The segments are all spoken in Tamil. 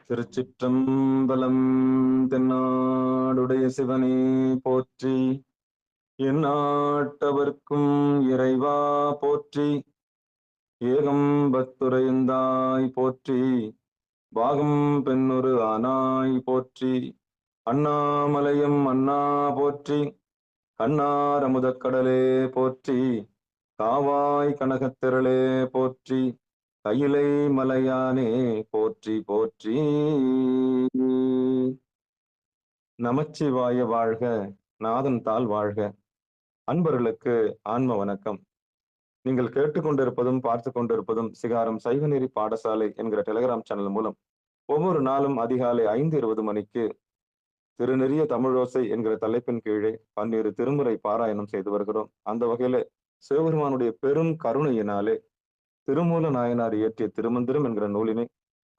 திருச்சிற்றம்பலம். தென்னாடுடைய சிவனே போற்றி, எந்நாட்டவர்க்கும் இறைவா போற்றி, ஏகம்பத்துரைந்தாய் போற்றி, பாகம் பெண்ணொரு ஆனாய் போற்றி, அண்ணாமலையம் அண்ணா போற்றி, கண்ணார் அமுதக்கடலே போற்றி, காவாய் கனகத்திரளே போற்றி, கையிலை மலையானே போற்றி போற்றி. நமச்சிவாய வாழ்க, நாதன் தாள் வாழ்க. அன்பர்களுக்கு ஆன்ம வணக்கம். நீங்கள் கேட்டுக்கொண்டிருப்பதும் பார்த்து கொண்டிருப்பதும் சிகாரம் சைவநெறி பாடசாலை என்கிற டெலிகிராம் சேனல் மூலம் ஒவ்வொரு நாளும் அதிகாலை 5:20 மணிக்கு திருநெறிய தமிழோசை என்கிற தலைப்பின் கீழே 12 திருமுறை பாராயணம் செய்து வருகிறோம். அந்த வகையில சிவபெருமானுடைய பெரும் கருணையினாலே திருமூல நாயனார் இயற்றிய திருமந்திரம் என்கிற நூலினை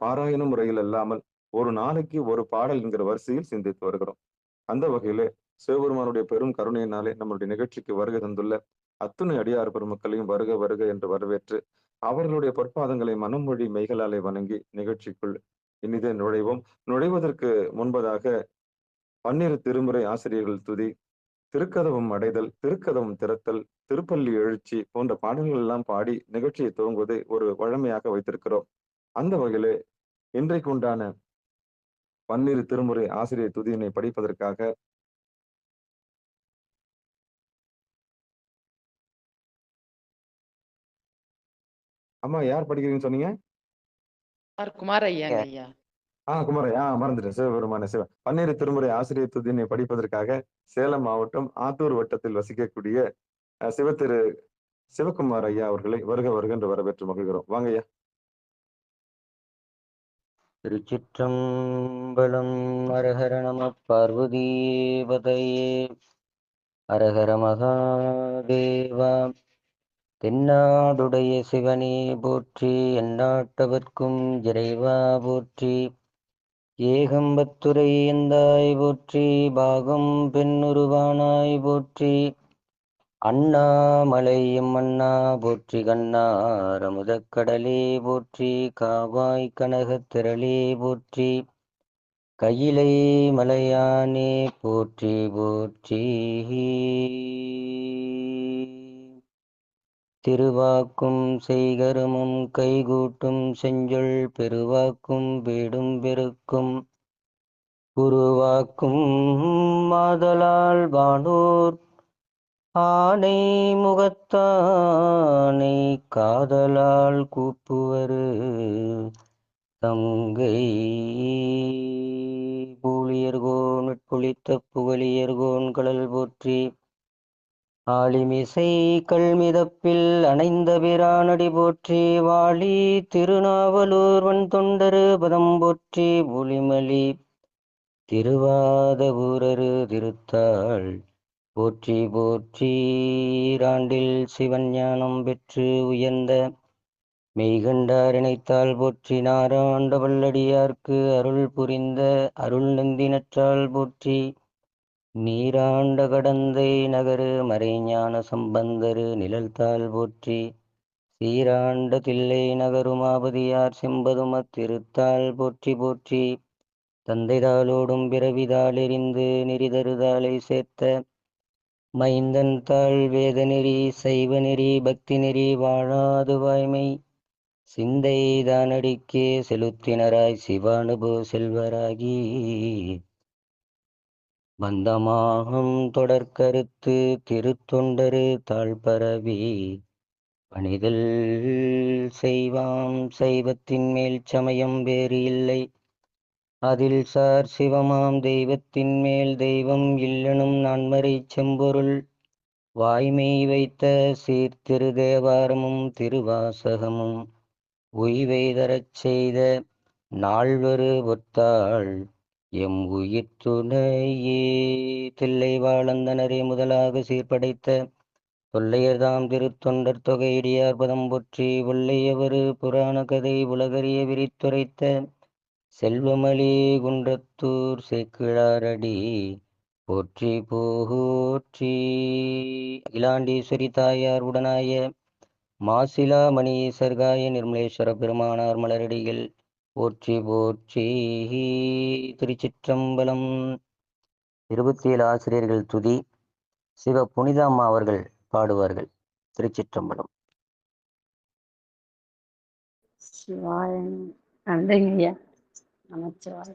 பாராயண முறையில் அல்லாமல் ஒரு நாளைக்கு ஒரு பாடல் என்கிற வரிசையில் சிந்தித்து வருகிறோம். அந்த வகையிலே சிவபெருமானுடைய பெரும் கருணையினாலே நம்மளுடைய நிகழ்ச்சிக்கு வருகை தந்துள்ள அத்துணை அடியார் பெருமக்களையும் வருக வருக என்று வரவேற்று அவர்களுடைய பொற்பாதங்களை மனமொழி மெய்களாலே வணங்கி நிகழ்ச்சிக்குள் இனிதே நுழைவோம். நுழைவதற்கு முன்பதாக 12 திருமுறை ஆசிரியர்கள் துதி, திருக்கதவம் அடைதல், திருக்கதவம் திறத்தல், திருப்பள்ளி எழுச்சி போன்ற பாடல்கள் எல்லாம் பாடி நிகழ்ச்சியை துவங்குவதை ஒரு வழமையாக வைத்திருக்கிறோம். அந்த வகையிலே இன்றைக்கு உண்டான 12 திருமுறை ஆசிரியர் துதியினை படிப்பதற்காக அம்மா யார் படிக்கிறீங்கன்னு சொன்னீங்க? குமார் ஐயாங்க ஐயா. குமாரையா, மறந்துட்டேன். சிவபெருமான சிவ 12 திருமுறை ஆசிரியர் துதியினை படிப்பதற்காக சேலம் மாவட்டம் ஆத்தூர் வட்டத்தில் வசிக்கக்கூடிய சிவத்திரு சிவகுமார் ஐயா அவர்களை வருக வருக என்று வரவேற்று மகிழ்கிறோம். வாங்க ஐயா. திருச்சிற்றம்பலம். ஹரஹர நம பார்வதீபதையே. ஹரஹர மகாதேவா. தென்னாடுடைய சிவனே போற்றி, எந்நாட்டவர்க்கும் இறைவா போற்றி, ஏகம்பத்துரை எந்தாய் போற்றி, பாகம் பெண்ணுருவானாய் போற்றி, அண்ணாமலையும் அண்ணா போற்றி, கண்ணார் அமுதக்கடலே போற்றி, காவாய் கனகத்திரளே போற்றி, கையிலை மலையானே போற்றி போற்றி. திருவாக்கும் செய்கருமும் கைகூட்டும் செஞ்சொல் பெருவாக்கும் வீடும் பெருக்கும் குருவாக்கும் மாதலால் வானோர் ஆனை முகத்தானை காதலால் கூப்புவரு தங்கை பூலியர்கோன் உட்பொழித்த புகழியர்கோன் கடல் போற்றி, ஆளிமிசை கல்மிதப்பில் அணைந்த பிரானடி போற்றி, வாழி திருநாவலூர் வன் தொண்டரு பதம் போற்றி, புலிமலி திருவாத ஊரரு திருத்தாள் போற்றி போற்றி. ஈராண்டில் சிவன் ஞானம் பெற்று உயர்ந்த மெய்கண்டார் இணைத்தால் போற்றி, நாராண்ட வல்லடியார்க்கு அருள் புரிந்த அருள் நந்தினற்றால் போற்றி, நீராண்ட கடந்தை நகரு மறைஞான சம்பந்தரு நிழல்தாள் போற்றி, சீராண்ட தில்லை நகருமாபதியார் செம்பதுமத் திருத்தாள் போற்றி போற்றி, தந்தைதாளோடும் பிறவிதாள் எறிந்து நெறிதருதாளை சேர்த்த மைந்தன் தாள் வேத நெறி சைவ நெறி பக்தி நெறி வாழாது வாய்மை சிந்தை தானடிக்கே செலுத்தினராய் சிவானுபோ செல்வராகி, பந்தமாகும் தொடர்கருத்து திருத்தொண்டரு தாழ்பரவி, பணிதல் செய்வாம் சைவத்தின் மேல் சமயம் வேறு இல்லை, அதில் சார் சிவமாம் தெய்வத்தின் மேல் தெய்வம் இல்லெனும் நான்மறை செம்பொருள், வாய்மை வைத்த சீர்திரு தேவாரமும் திருவாசகமும் உய்வை தரச் செய்த நால்வரு பொத்தாள் எம் உயிர் துணையே. தில்லை வாழந்தனரே முதலாக சீர்படைத்த தொல்லையர்தாம் திருத்தொண்டர் தொகையடியார் பதம் போற்றி, ஒல்லையவரு புராண கதை உலகறிய விரித்துரைத்த செல்வமலி குன்றத்தூர் சேக்கிழாரடி போற்றி போற்றி. அகிலாண்டீஸ்வரி தாயார் உடனாய மாசிலா மணீசர்காய நிர்மலேஸ்வர பெருமானார் மலரடிகள் போற்றி போற்றி. திருச்சிற்றம்பலம். 27 ஆசிரியர்கள் துதி சிவ புனிதாம்மா அவர்கள் பாடுவார்கள். திருச்சிற்றம்பலம். சிவாய நன்றிங்க ஐயா. நமச்சிவாய.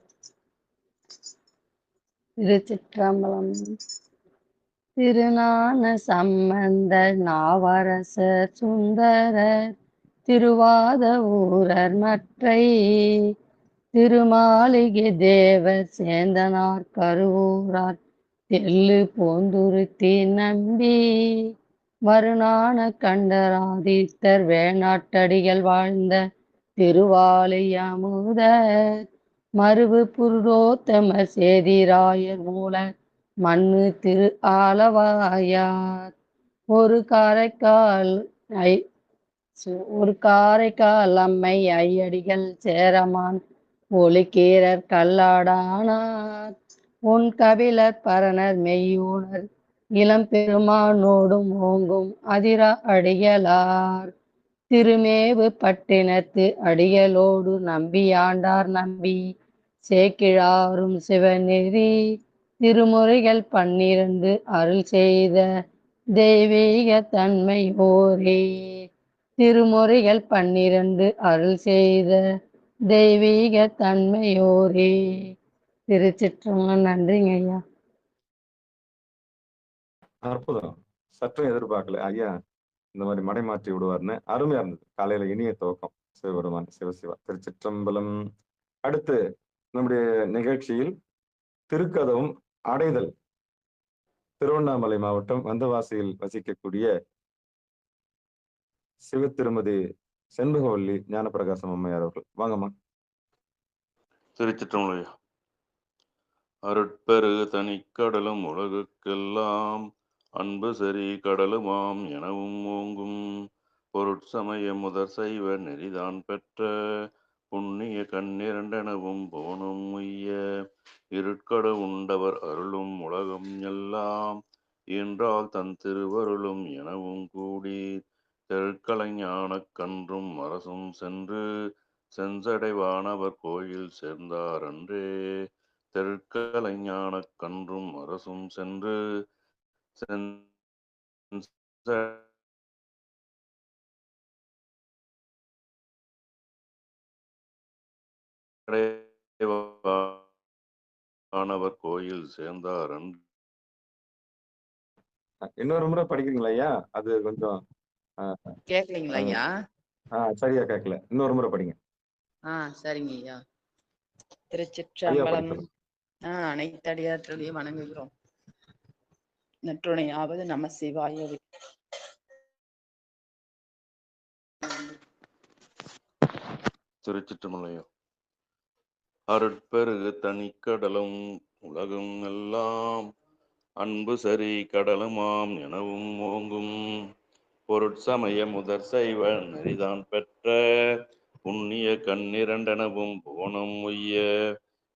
திருச்சிற்றம்பலம். திருஞான சம்பந்தர் நாவரசர் சுந்தரர் திருவாத ஊரர் மற்றை திருமாளிகை தேவர் சேந்தனார் கருவூரார் தெல்லு போந்துருத்தி நம்பி மறுநான கண்டராதித்தர் வேணாட்டடிகள் வாழ்ந்த திருவாலியமுதர் மருவு புருடோத்தமர் சேதிராயர் மூல மண்ணு திரு ஆலவாயார் ஒரு காரைக்கால் அம்மை ஐயடிகள் சேரமான் ஒளிக்கீரர் கல்லாடானார் உன் கபிலர் பரணர் மெய்யூனர் இளம் பெருமானோடும் ஓங்கும் அதிர அடிகளார் திருமேவு பட்டினத்து அடிகளோடு நம்பியாண்டார் நம்பி சேக்கிழாரும் சிவநெறி திருமுறைகள் 12 அருள் செய்த தெய்வீக தன்மை ஓரே. திருமுறைகள் 12 அருள் செய்த தெய்வீக தன்மையோரே. திருச்சிற்றம்பலம். நன்றிங்க ஐயா. அற்புதம். சற்றும் எதிர்பார்க்கல ஐயா இந்த மாதிரி மடைமாற்றி விடுவார்னு. அருமையா இருந்தது. காலையில இனிய துவக்கம். சிவபெருமான் சிவசிவா. திருச்சிற்றம்பலம். அடுத்து நம்முடைய நிகழ்ச்சியில் திருக்கதவும் அடைதல். திருவண்ணாமலை மாவட்டம் வந்தவாசியில் வசிக்கக்கூடிய சிவ திருமதி செண்பகவல்லி ஞானப்பிரகாசம் அம்மையார் அவர்கள். வாங்கம்மா. திருச்சிற்றம்பலம். அருட்பெரு தனிக்கடலும் உலகுக்கெல்லாம் அன்பு சரி கடலுமாம் எனவும் ஓங்கும் பொருட்சமய முதற் சைவ நெறிதான் பெற்ற புண்ணிய கண்ணிரண்டெனவும் போனும் உய்ய இருட்கட உண்டவர் அருளும் உலகம் எல்லாம் என்றால் தன் திருவருளும் எனவும் கூடி தெற்கலைஞானக் கன்றும் அரசும் சென்று செஞ்சடைவானவர் கோயில் சேர்ந்தார் அன்றே. தெற்கலைஞானக் கன்றும் அரசும் சென்று செஞ்சடைவானவர் கோயில் சேர்ந்தார் அன்றே. இன்னொரு முறை படிக்கிறீங்களா ஐயா? அது கொஞ்சம் கேட்கலீங்களா ஐயா? சரியா கேட்கல. இன்னொரு முறை படிங்க. சரிங்க ஐயா. ஐயா திருச்சிற்றம்பலம். படிக்கலாம். அனைத்தடியார்களையும் வணங்குகிறோம். நற்றுணையாவது நம சிவாயவே. திருச்சிற்றம்பலம். அருட்பெருகு தனிக்கடலும் உலகம் எல்லாம் அன்பு சரி கடலுமாம் எனவும் ஓங்கும் பொருட்சமய முதற் சைவ நெறிதான் பெற்ற புண்ணிய கண்ணிரண்டெனவும் போனம் உய்ய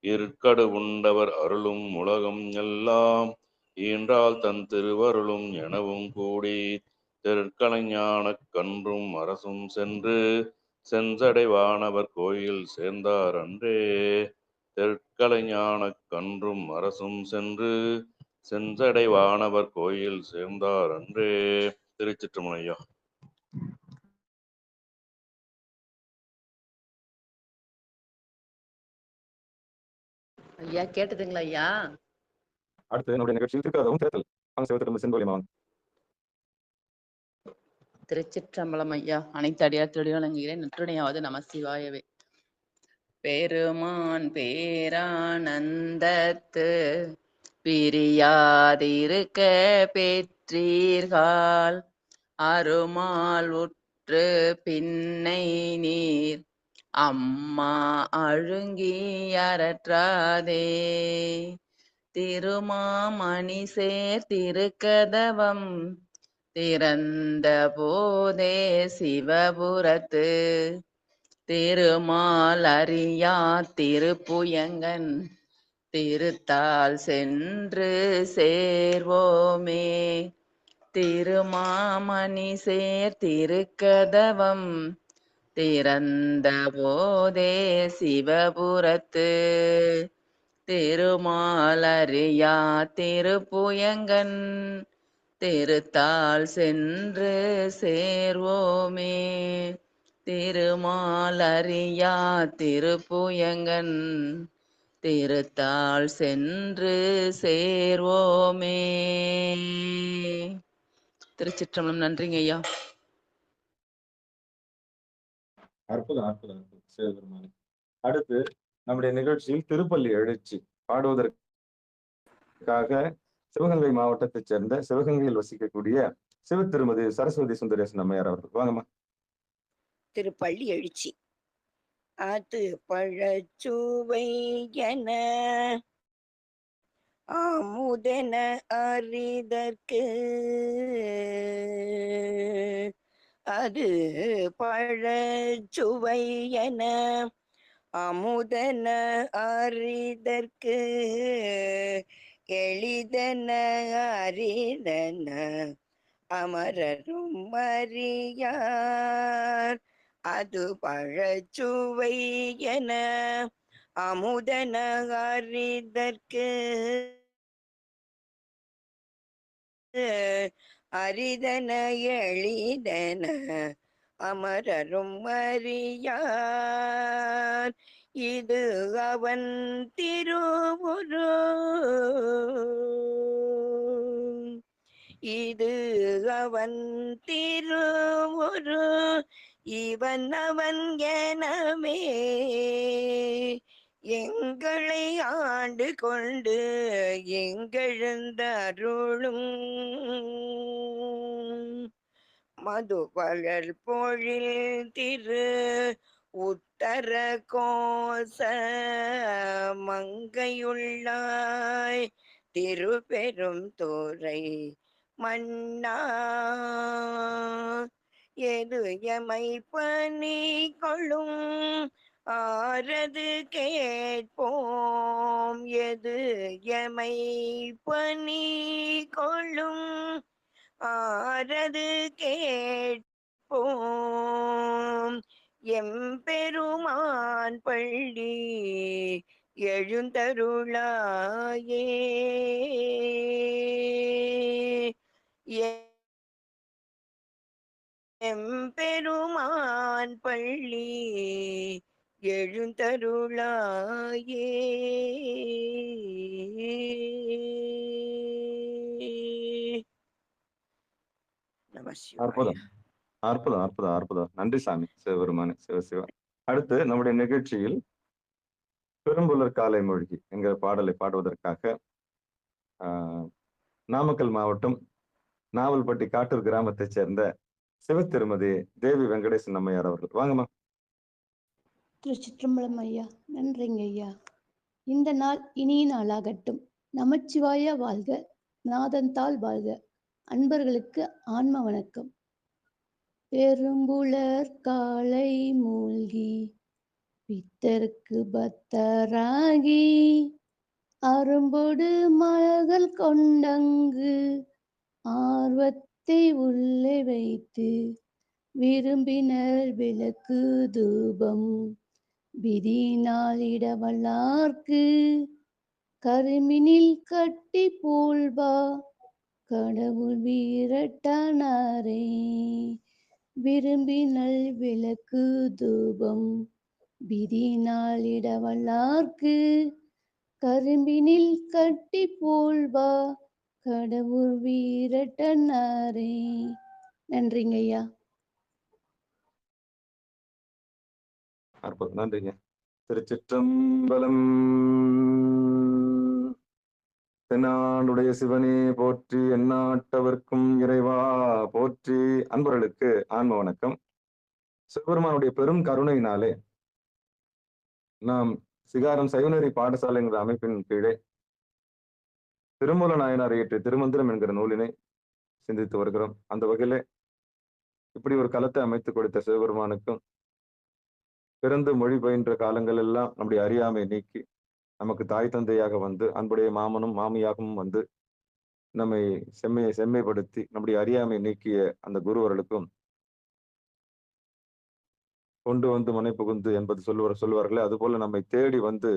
இருக்கடு உண்டவர் அருளும் உலகம் எல்லாம் ஈன்றால் தன் திருவருளும் எனவும் கூடி தெற்கலைஞானக் கன்றும் அரசும் சென்று செஞ்சடைவானவர் கோயில் சேர்ந்தார் அன்றே. தெற்கலைஞானக் கன்றும் அரசும் சென்று செஞ்சடைவானவர் கோயில் சேர்ந்தார் அன்றே. திருச்சிற்றம்பலம் ஐயா. ஐயா கேட்டதுங்களா ஐயா? அடுத்து நம்முடைய நிகழ்ச்சியில் திருக்கதவும் தேர்தல். சிவ திருமதி செண்பகவல்லி. திருச்சிற்றம்பலம் ஐயா. அனைத்தடியார்களையும் வணங்குகிறேன். நற்றுணையாவது நம சிவாயவே. பெருமான் பேரானந்தத்து பிரியாதிருக்க பெற்றீர்கள் அருமால் உற்று பின்னை நீர் அம்மா அழுங்கி அறற்றாதே திருமாமணி சேர் திருக்கதவம் திறந்த போதே சிவபுரத்து திருமால் அறியா திருப்புயங்கன் திருத்தால் சென்று சேர்வோமே. திருமாமணி சேர் திருக்கதவம் திறந்த போதே சிவபுரத்து திருமாலறியா திருப்புயங்கன் திருத்தாள் சென்று சேர்வோமே. திருமாலறியா திருப்புயங்கன் திருத்தாள் சென்று சேர்வோமே. திருச்சிற்றம்பலம். நன்றிங்க ஐயா. அற்புதம் அற்புதம் அற்புதம் சிவபெருமானே. அடுத்து நம்முடைய நிகழ்ச்சியில் திருப்பள்ளி எழுச்சி பாடுவதற்காக சிவகங்கை மாவட்டத்தைச் சேர்ந்த சிவகங்கையில் வசிக்கக்கூடிய சிவ திருமதி சரஸ்வதி சுந்தரேசன் அம்மையார் அவர்கள். வாங்கம்மா. திருப்பள்ளி எழுச்சி. அது பழச்சுவை என ஆமுதென அறிதற்கு அது பழச்சுவை என அமுதன அறிதற்கு எளிதன அறிதன அமரரும் அறியார். அது பழச்சுவை என அமுதன அறிதற்கு அரிதன எளிதன அமரரும் அறியார். இது அவன் திருவுரு, இது அவன் திருவுரு, இவன் அவன் எனவே எங்களை ஆண்டு கொண்டு எங்கெழுந்தருளும் மதுவளர் பொழில் திரு உத்தர கோச மங்கையுள்ளாய் திருப்பெரும் துறை மன்னா. எது எமை பணி கொள்ளும் ஆரது கேட்போம், எது எமை பணி கொள்ளும் ஆரது கேட்போம். எம்பெருமான் பள்ளி எழுந்தருளாயே. எம்பெருமான் பள்ளி எழுந்தருளாயே. அற்புதம் அற்புதம் அற்புதம் அற்புதம். நன்றி சாமி சிவபெருமானே. சிவசிவா. அடுத்து நம்முடைய நிகழ்ச்சியில் பெரும்புலர் காலை மூழ்கி என்கிற பாடலை பாடுவதற்காக நாமக்கல் மாவட்டம் நாவல்பட்டி காட்டூர் கிராமத்தைச் சேர்ந்த சிவ திருமதி தேவி வெங்கடேசன் அம்மையார் அவர்கள். வாங்கம்மா. திருச்சிற்றம்பலம் ஐயா. நன்றிங்க ஐயா. இந்த நாள் இனிய நாளாகட்டும். நமச்சிவாய வாழ்க, நாதந்தாள் வாழ்க. அன்பர்களுக்கு ஆன்ம வணக்கம். பெரும்புலர் காலை மூழ்கி பித்தருக்கு பத்தராகி அரும்பொடு மலர்கள் கொண்டங்கு ஆர்வத்தை உள்ளே வைத்து விரும்பினர் விளக்கு தூபம் விதினால் இடவல்லார்க்கு கருமினில் கட்டி போல்வா கடவுள் வீரட்டானாரே. விரும்பினல் விளக்கு தூபம் விதினால் இடவல்லார்க்கு கரும்பினில் கட்டி போல்வா கடவுள் வீரட்டனாரே. நன்றிங்க ஐயா. அற்புதம். நன்றிங்க. திருச்சிற்றம்பலம். தென்னாடுடைய சிவனே போற்றி, எந்நாட்டவர்க்கும் இறைவா போற்றி. அன்பர்களுக்கு ஆன்ம வணக்கம். சிவபெருமானுடைய பெரும் கருணையினாலே நாம் சிகாரம் சைவநெறி பாடசாலை என்கிற அமைப்பின் கீழே திருமூல நாயனார் இயற்றிய திருமந்திரம் என்கிற நூலினை சிந்தித்து வருகிறோம். அந்த வகையிலே இப்படி ஒரு களத்தை அமைத்து கொடுத்த சிவபெருமானுக்கும் பிறந்து மொழி பயின்ற காலங்கள் எல்லாம் நம்முடைய அறியாமை நீக்கி நமக்கு தாய் தந்தையாக வந்து அன்புடைய மாமனும் மாமியாகவும் வந்து நம்மை செம்மைப்படுத்தி நம்முடைய அறியாமை நீக்கிய அந்த குருவர்களுக்கும் கொண்டு வந்து முனை புகுந்து என்பது சொல்லுவார்களே, அதுபோல நம்மை தேடி வந்து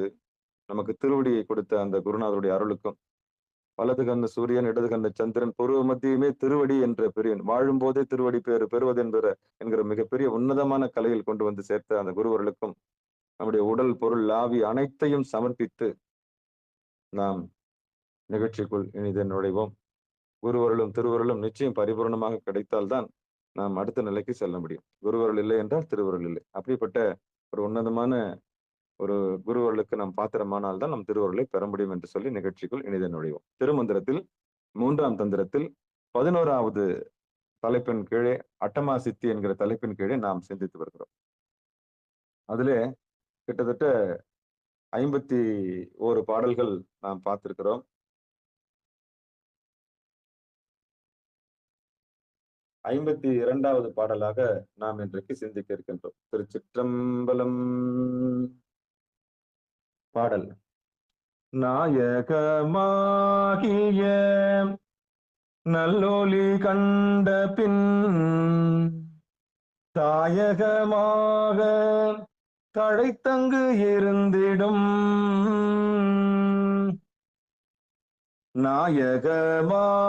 நமக்கு திருவடியை கொடுத்த அந்த குருநாதருடைய அருளுக்கும், வலது கண்ணு சூரியன், இடது கண்ணு சந்திரன், பூர்வ மத்தியுமே திருவடி என்ற பெரிய வாழும்போதே திருவடி பேறு பெறுவது என்கிற மிகப்பெரிய உன்னதமான கலையில் கொண்டு வந்து சேர்த்த அந்த குருவர்களுக்கும் நம்முடைய உடல், பொருள், ஆவி அனைத்தையும் சமர்ப்பித்து நாம் நிகழ்ச்சிக்குள் இனிதே நுழைவோம். குருவருளும் திருவருளும் நிச்சயம் பரிபூர்ணமாக கிடைத்தால்தான் நாம் அடுத்த நிலைக்கு செல்ல முடியும். குருவருள் இல்லை என்றால் திருவருள் இல்லை. அப்படிப்பட்ட ஒரு உன்னதமான ஒரு குருவர்களுக்கு நாம் பாத்திரமானால் தான் நம் திருவருளை பெற முடியும் என்று சொல்லி நிகழ்ச்சிக்குள் இனிதே நுழைவோம். திருமந்திரத்தில் 3ஆம் தந்திரத்தில் 11வது தலைப்பின் கீழே அட்டமா சித்தி என்கிற தலைப்பின் கீழே நாம் சிந்தித்து வருகிறோம். அதிலே கிட்டத்தட்ட 51 பாடல்கள் நாம் பார்த்திருக்கிறோம். 52வது பாடலாக நாம் இன்றைக்கு சிந்திக்க இருக்கின்றோம். திருச்சிற்றம்பலம். பாடல். நாயகமாகிய நல்லொளி கண்ட பின் தாயகமாக தழைத்தங்கு இருந்திடும் நாயகமாகிய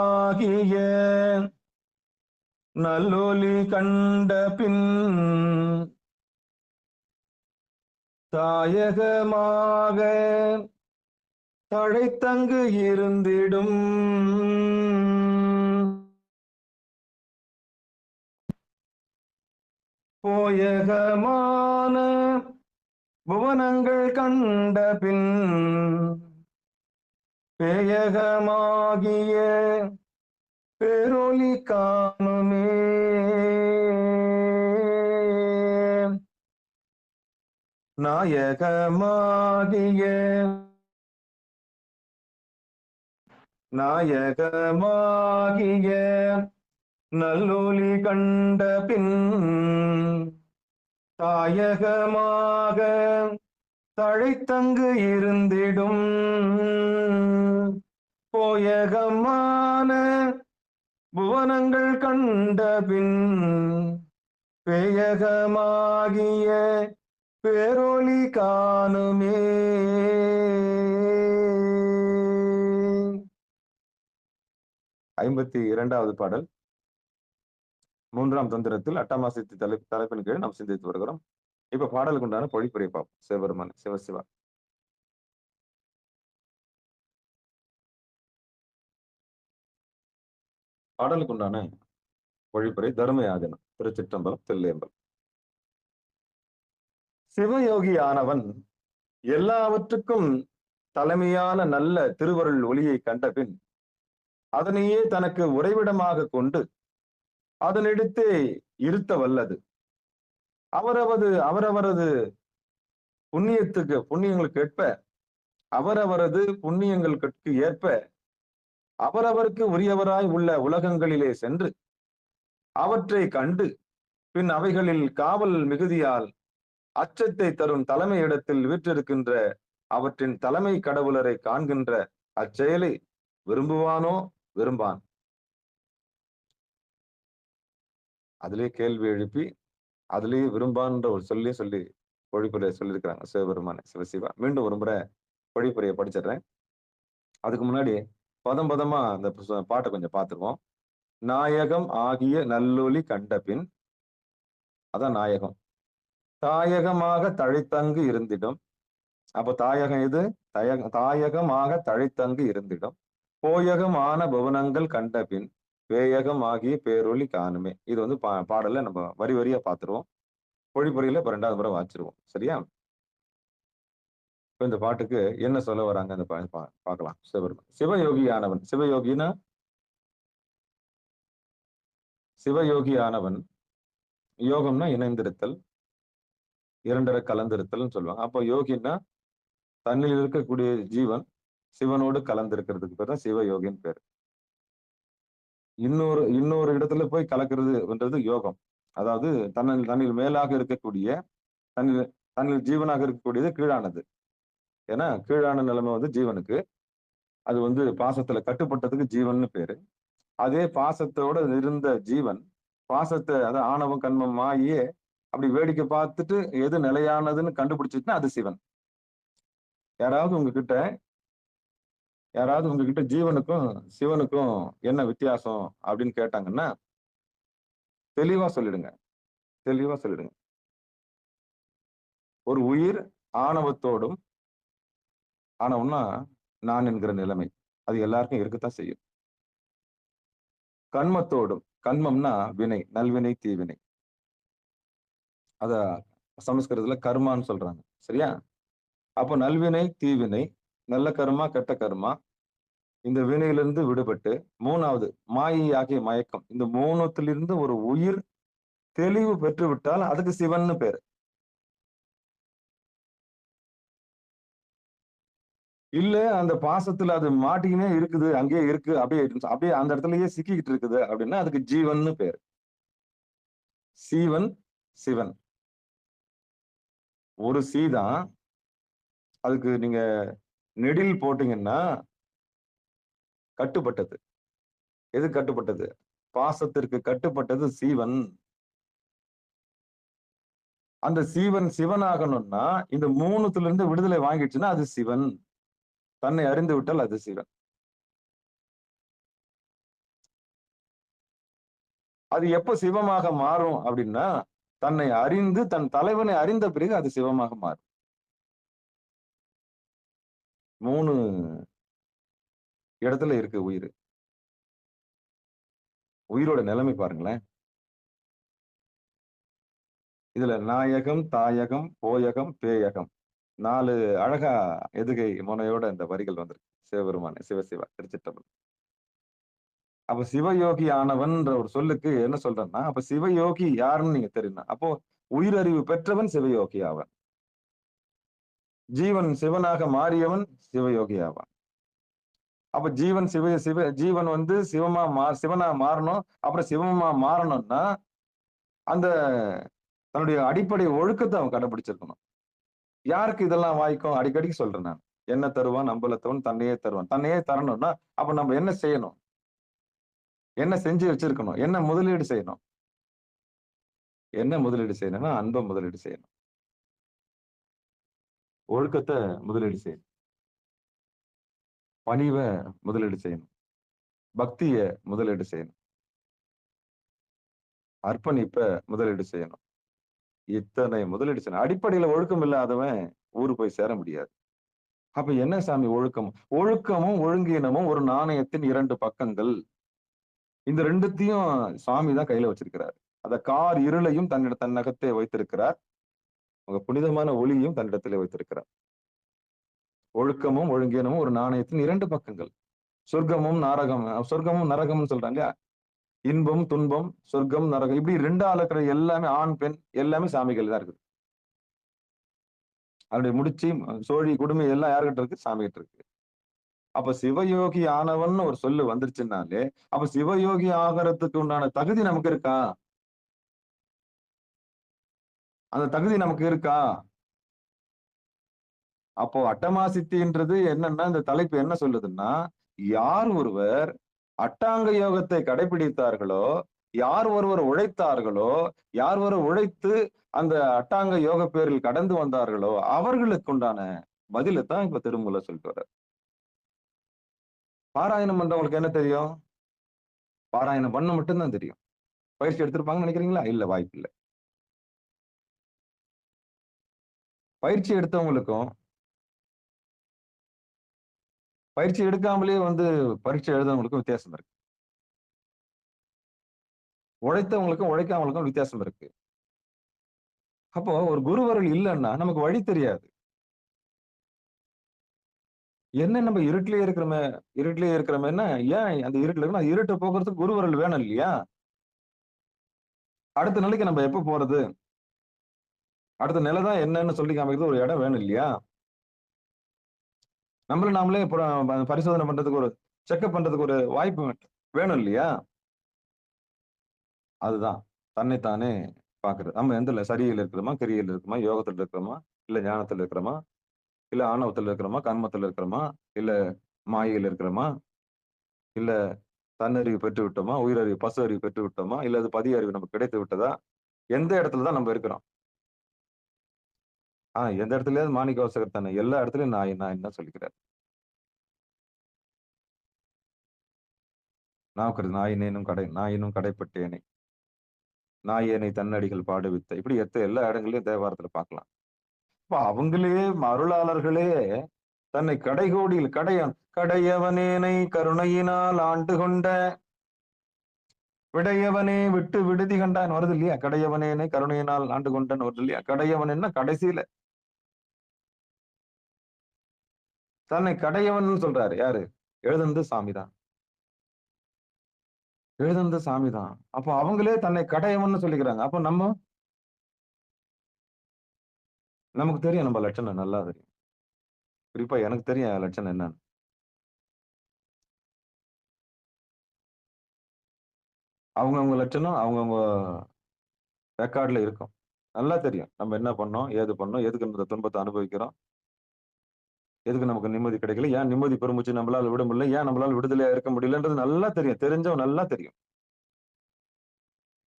நல்லொளி கண்ட பின் தாயகமாக தழைத்தங்கு இருந்திடும் போயகமான புவனங்கள் கண்ட பின் பேயகமாகிய பேரொளி காணுமே நாயகமாகிய நல்லொளி கண்ட பின் தாயகமாக தழைத்தங்கு இருந்திடும் போயகமான புவனங்கள் கண்ட பின் பேயகமாகிய பேரொளி காணுமே. 52வது பாடல் 3ஆம் தந்திரத்தில் அட்டமா சித்தி தலைப்பின் கீழ் நாம் சிந்தித்து வருகிறோம். இப்ப பாடலுக்கு உண்டான பொழிப்புரை பார்ப்போம். சிவபெருமான் சிவசிவா. பாடலுக்கு உண்டான பொழிப்புரை தர்மயாதனம். திருச்சிற்றம்பலம் தில்லையம்பலம். சிவயோகி ஆனவன் எல்லாவற்றுக்கும் தலைமையான நல்ல திருவருள் ஒளியை கண்ட பின் அதனையே தனக்கு உறைவிடமாக கொண்டு அதனிடத்தே இருத்த வல்லது. அவரவரது புண்ணியங்களுக்கு ஏற்ப அவரவரது புண்ணியங்களுக்கு ஏற்ப அவரவருக்கு உரியவராய் உள்ள உலகங்களிலே சென்று அவற்றை கண்டு பின் அவைகளில் காவல் மிகுதியால் அச்சத்தை தரும் தலைமை இடத்தில் வீற்றிருக்கின்ற அவற்றின் தலைமை கடவுளரை காண்கின்ற அச்செயலை விரும்புவானோ விரும்பான். அதிலே கேள்வி எழுப்பி அதிலேயே விரும்பான்ற ஒரு சொல்லி பொழிப்புரையை சொல்லியிருக்கிறாங்க சிவபெருமான சிவசிவா. மீண்டும் ஒரு முறை பொழிப்புரையை படிச்சிடுறேன். அதுக்கு முன்னாடி பதமா அந்த பாட்டை கொஞ்சம் பார்த்துருவோம். நாயகம் ஆகிய நல்லொளி கண்ட பின், அதான் நாயகம். தாயகமாக தழைத்தங்கு இருந்திடும். அப்ப தாயகம் எது? தாயகமாக தழைத்தங்கு இருந்திடும். போயகமான புவனங்கள் கண்ட பின் பேயகம் ஆகிய பேரொளி காணுமே. இது வந்து பாடல நம்ம வரி வரியா பார்த்துருவோம். பொழிப்புரையில 2வது முறை வாச்சிருவோம். சரியா? இப்ப இந்த பாட்டுக்கு என்ன சொல்ல வராங்க அந்த பார்க்கலாம். சிவயோகியானவன். சிவயோகியானவன் யோகம்னா இணைந்திருத்தல், இரண்டரை கலந்திருத்தல்னு சொல்லுவாங்க. அப்போ யோகின்னா தன்னில் இருக்கக்கூடிய ஜீவன் சிவனோடு கலந்திருக்கிறதுக்கு பேர் தான் சிவயோகின்னு பேர். இன்னொரு இடத்துல போய் கலக்கிறதுன்றது யோகம். அதாவது தன்னில் மேலாக இருக்கக்கூடிய தன்னில் ஜீவனாக இருக்கக்கூடியது கீழானது. ஏன்னா கீழான நிலைமை வந்து ஜீவனுக்கு, அது வந்து பாசத்துல கட்டுப்பட்டதுக்கு ஜீவன்னு பேரு. அதே பாசத்தோட இருந்த ஜீவன் பாசத்தை, அதாவது ஆணவம் கண்மம் மாயே அப்படி வேடிக்கை பார்த்துட்டு எது நிலையானதுன்னு கண்டுபிடிச்சிட்டுனா அது சிவன். யாராவது உங்ககிட்ட ஜீவனுக்கும் சிவனுக்கும் என்ன வித்தியாசம் அப்படின்னு கேட்டாங்கன்னா தெளிவா சொல்லிடுங்க. தெளிவா சொல்லிடுங்க. ஒரு உயிர் ஆணவத்தோடும், ஆணவம்னா நான் என்கிற நிலைமை, அது எல்லாருக்கும் இருக்கத்தான் செய்யும். கண்மத்தோடும், கண்மம்னா வினை, நல்வினை தீவினை, அத சமஸ்கிருதத்துல கர்மான்னு சொல்றாங்க. சரியா? அப்போ நல்வினை தீவினை, நல்ல கர்மா கெட்ட கர்மா, இந்த வினையிலிருந்து விடுபட்டு 3வது மாயை ஆகிய மயக்கம், இந்த 3த்திலிருந்து ஒரு உயிர் தெளிவு பெற்று விட்டால் அதுக்கு சிவன்னு பேரு. இல்ல அந்த பாசத்துல அது மாட்டிக்கினே இருக்குது, அங்கேயே இருக்கு, அப்படியே அந்த இடத்துலயே சிக்கிக்கிட்டு இருக்குது அப்படின்னா அதுக்கு ஜீவன்னு பேரு. சீவன் சிவன் ஒரு சி தான். அதுக்கு நீங்க நெடில் போட்டீங்கன்னா கட்டுப்பட்டது. எது கட்டுப்பட்டது? பாசத்திற்கு கட்டுப்பட்டது சீவன். அந்த சீவன் சிவனாகணும்னா இந்த 3த்திலிருந்து விடுதலை வாங்கிடுச்சுன்னா அது சிவன். தன்னை அறிந்து விட்டால் அது சிவன். அது எப்ப சிவமாக மாறும் அப்படின்னா தன்னை அறிந்து தன் தலைவனை அறிந்த பிறகு அது சிவமாக மாறும். 3 இடத்துல இருக்கு உயிர். உயிரோட நிலைமை பாருங்களேன். இதுல நாயகம், தாயகம், போயகம், பேயகம் 4 அழகா எதுகை முனையோட இந்த வரிகள் வந்திருக்கு. சிவபெருமானே சிவசிவா திருச்சிற்றம்பலம். அப்ப சிவயோகி ஆனவன்ற ஒரு சொல்லுக்கு என்ன சொல்றேன்னா, அப்ப சிவயோகி யாருன்னு நீங்க தெரியணும். அப்போ உயிரறிவு பெற்றவன் சிவயோகி ஆவான். ஜீவன் சிவனாக மாறியவன் சிவயோகி ஆவான். அப்ப ஜீவன் வந்து சிவனா மாறணும். அப்புறம் சிவமா மாறணும்னா அந்த தன்னுடைய அடிப்படை ஒழுக்கத்தை அவன் கடைபிடிச்சிருக்கணும். யாருக்கு இதெல்லாம் வாய்க்கும்? அடிக்கடிக்கு சொல்றேன் நான். என்ன தருவான் அம்பலத்தவன் தன்னையே தருவான். தன்னையே தரணும்னா அப்ப நம்ம என்ன செய்யணும்? என்ன செஞ்சு வச்சிருக்கணும்? என்ன முதலீடு செய்யணும்? என்ன முதலீடு செய்யணும்னா அன்பை முதலீடு செய்யணும். ஒழுக்கத்தை முதலீடு செய்யணும். பணிவை முதலீடு செய்யணும். பக்திய முதலீடு செய்யணும். அர்ப்பணிப்பை முதலீடு செய்யணும். இத்தனை முதலீடு செய்யணும். அடிப்படையில ஒழுக்கம் இல்லாதவன் ஊரு போய் சேர முடியாது. அப்ப என்ன சாமி ஒழுக்கம்? ஒழுக்கமும் ஒழுங்கீனமும் ஒரு நாணயத்தின் 2 பக்கங்கள். இந்த 2த்தையும் சுவாமி தான் கையில வச்சிருக்கிறார். அத கார் இருளையும் தன்னகத்தே வைத்திருக்கிறார். உங்க புனிதமான ஒளியையும் தன்னிடத்திலே வைத்திருக்கிறார். ஒழுக்கமும் ஒழுங்கீனமும் ஒரு நாணயத்தின் 2 பக்கங்கள். சொர்க்கமும் நரகம்னு சொல்றாங்க. இன்பம் துன்பம் சொர்க்கம் நரகம் இப்படி 2 இருக்கிற எல்லாமே ஆண் பெண் எல்லாமே சாமிகள் தான் இருக்குது. அவருடைய முடிச்சு சோழி குடுமி எல்லாம் யாருகிட்ட இருக்கு? சாமி கிட்ட இருக்கு. அப்ப சிவயோகி ஆனவன் ஒரு சொல்லு வந்துருச்சுன்னாலே அப்ப சிவயோகி ஆகிறதுக்கு உண்டான தகுதி நமக்கு இருக்கா? அந்த தகுதி நமக்கு இருக்கா? அப்போ அட்டமா சித்தின்றது என்னன்னா இந்த தலைப்பு என்ன சொல்லுதுன்னா, யார் ஒருவர் அட்டாங்க யோகத்தை கடைபிடித்தார்களோ, யார் ஒருவர் உழைத்தார்களோ, யார் ஒருவர் உழைத்து அந்த அட்டாங்க யோக பேரில் கடந்து வந்தார்களோ அவர்களுக்கு உண்டான பதிலை தான் இப்ப திருமூல சொல்லிட்டு வர்றார். பாராயணம் பண்றவங்களுக்கு என்ன தெரியும்? பாராயணம் பண்ண மட்டும்தான் தெரியும். பயிற்சி எடுத்திருப்பாங்கன்னு நினைக்கிறீங்களா? இல்ல, வாய்ப்பு இல்லை. பயிற்சி எடுத்தவங்களுக்கும் பயிற்சி எடுக்காமலே வந்து பரீட்சை எழுதவங்களுக்கும் வித்தியாசம் இருக்கு. உழைத்தவங்களுக்கும் உழைக்காமலுக்கும் வித்தியாசம் இருக்கு. அப்போ ஒரு குருவருள் இல்லைன்னா நமக்கு வழி தெரியாது. என்ன நம்ம இருட்டிலேயே இருக்கிறோமேன்னா ஏன் அந்த இருட்டுல இருக்கணும்? இருட்டை போக்குறதுக்கு குருவருள் வேணும் இல்லையா? அடுத்த நிலைக்கு நம்ம எப்ப போறது? அடுத்த நிலை தான் என்னன்னு சொல்லி காமிக்கிறது ஒரு இடம் வேணும் இல்லையா? நாமளே பரிசோதனை பண்றதுக்கு ஒரு செக்அப் பண்றதுக்கு ஒரு வாய்ப்பு வேணும் இல்லையா? அதுதான் தன்னைத்தானே பாக்குறது. நம்ம எந்த சரியில் இருக்கிறோமா, கிரியில் இருக்கிறோமா, யோகத்துல இருக்கிறோமா, இல்ல ஞானத்துல இருக்கிறோமா, இல்ல ஆணவத்துல இருக்கிறோமா, கர்மத்துல இருக்கிறோமா, இல்ல மாயையில் இருக்கிறோமா, இல்ல தன்னறிவு பெற்று விட்டோமா, உயிரறிவு பசு அறிவு பெற்று விட்டோமா, இல்ல அது பதி அறிவு நமக்கு கிடைத்து விட்டதா, எந்த இடத்துலதான் நம்ம இருக்கிறோம்? எந்த இடத்துலயாவது மாணிக்க வாசகர் தானே எல்லா இடத்துலயும் நான் என்ன சொல்லிக்கிறார்? நாயினும் கடைப்பட்டேனே, நாயேனை தன்னடிகள் பாடுவித்த, இப்படி எல்லா இடங்களையும் தேவாரத்துல பார்க்கலாம். இப்ப அவங்களே அருளாளர்களே தன்னை கடைகோடியில் கடையவனேனை கருணையினால் ஆண்டு கொண்ட விடையவனே விட்டு விடுதி கண்டான் வருது இல்லையா? கடையவனேனை கருணையினால் ஆண்டு கொண்டான் வருது இல்லையா? கடையவன் கடைசியில தன்னை கடையவன் சொல்றாரு. யாரு? எழுதுனது சாமிதான். எழுதுனது சாமிதான். அப்போ அவங்களே தன்னை கடையவன் சொல்லிக்கிறாங்க. அப்போ நமக்கு தெரியும், நம்ம லட்சணம் நல்லா தெரியும். குறிப்பா எனக்கு தெரியும் என் லட்சணம் என்னன்னு. அவங்கவுங்க லட்சணம் அவங்கவுங்க ரெக்கார்ட்ல இருக்கும். நல்லா தெரியும் நம்ம என்ன பண்ணோம், ஏது பண்ணோம், எதுக்கு இந்த துன்பத்தை அனுபவிக்கிறோம், எதுக்கு நமக்கு நிம்மதி கிடைக்கல, ஏன் நிம்மதி பெருமிச்சு நம்மளால விட முடியல, ஏன் நம்மளால விடுதலையா இருக்க முடியலன்றது நல்லா தெரியும். தெரிஞ்சவன் நல்லா தெரியும்.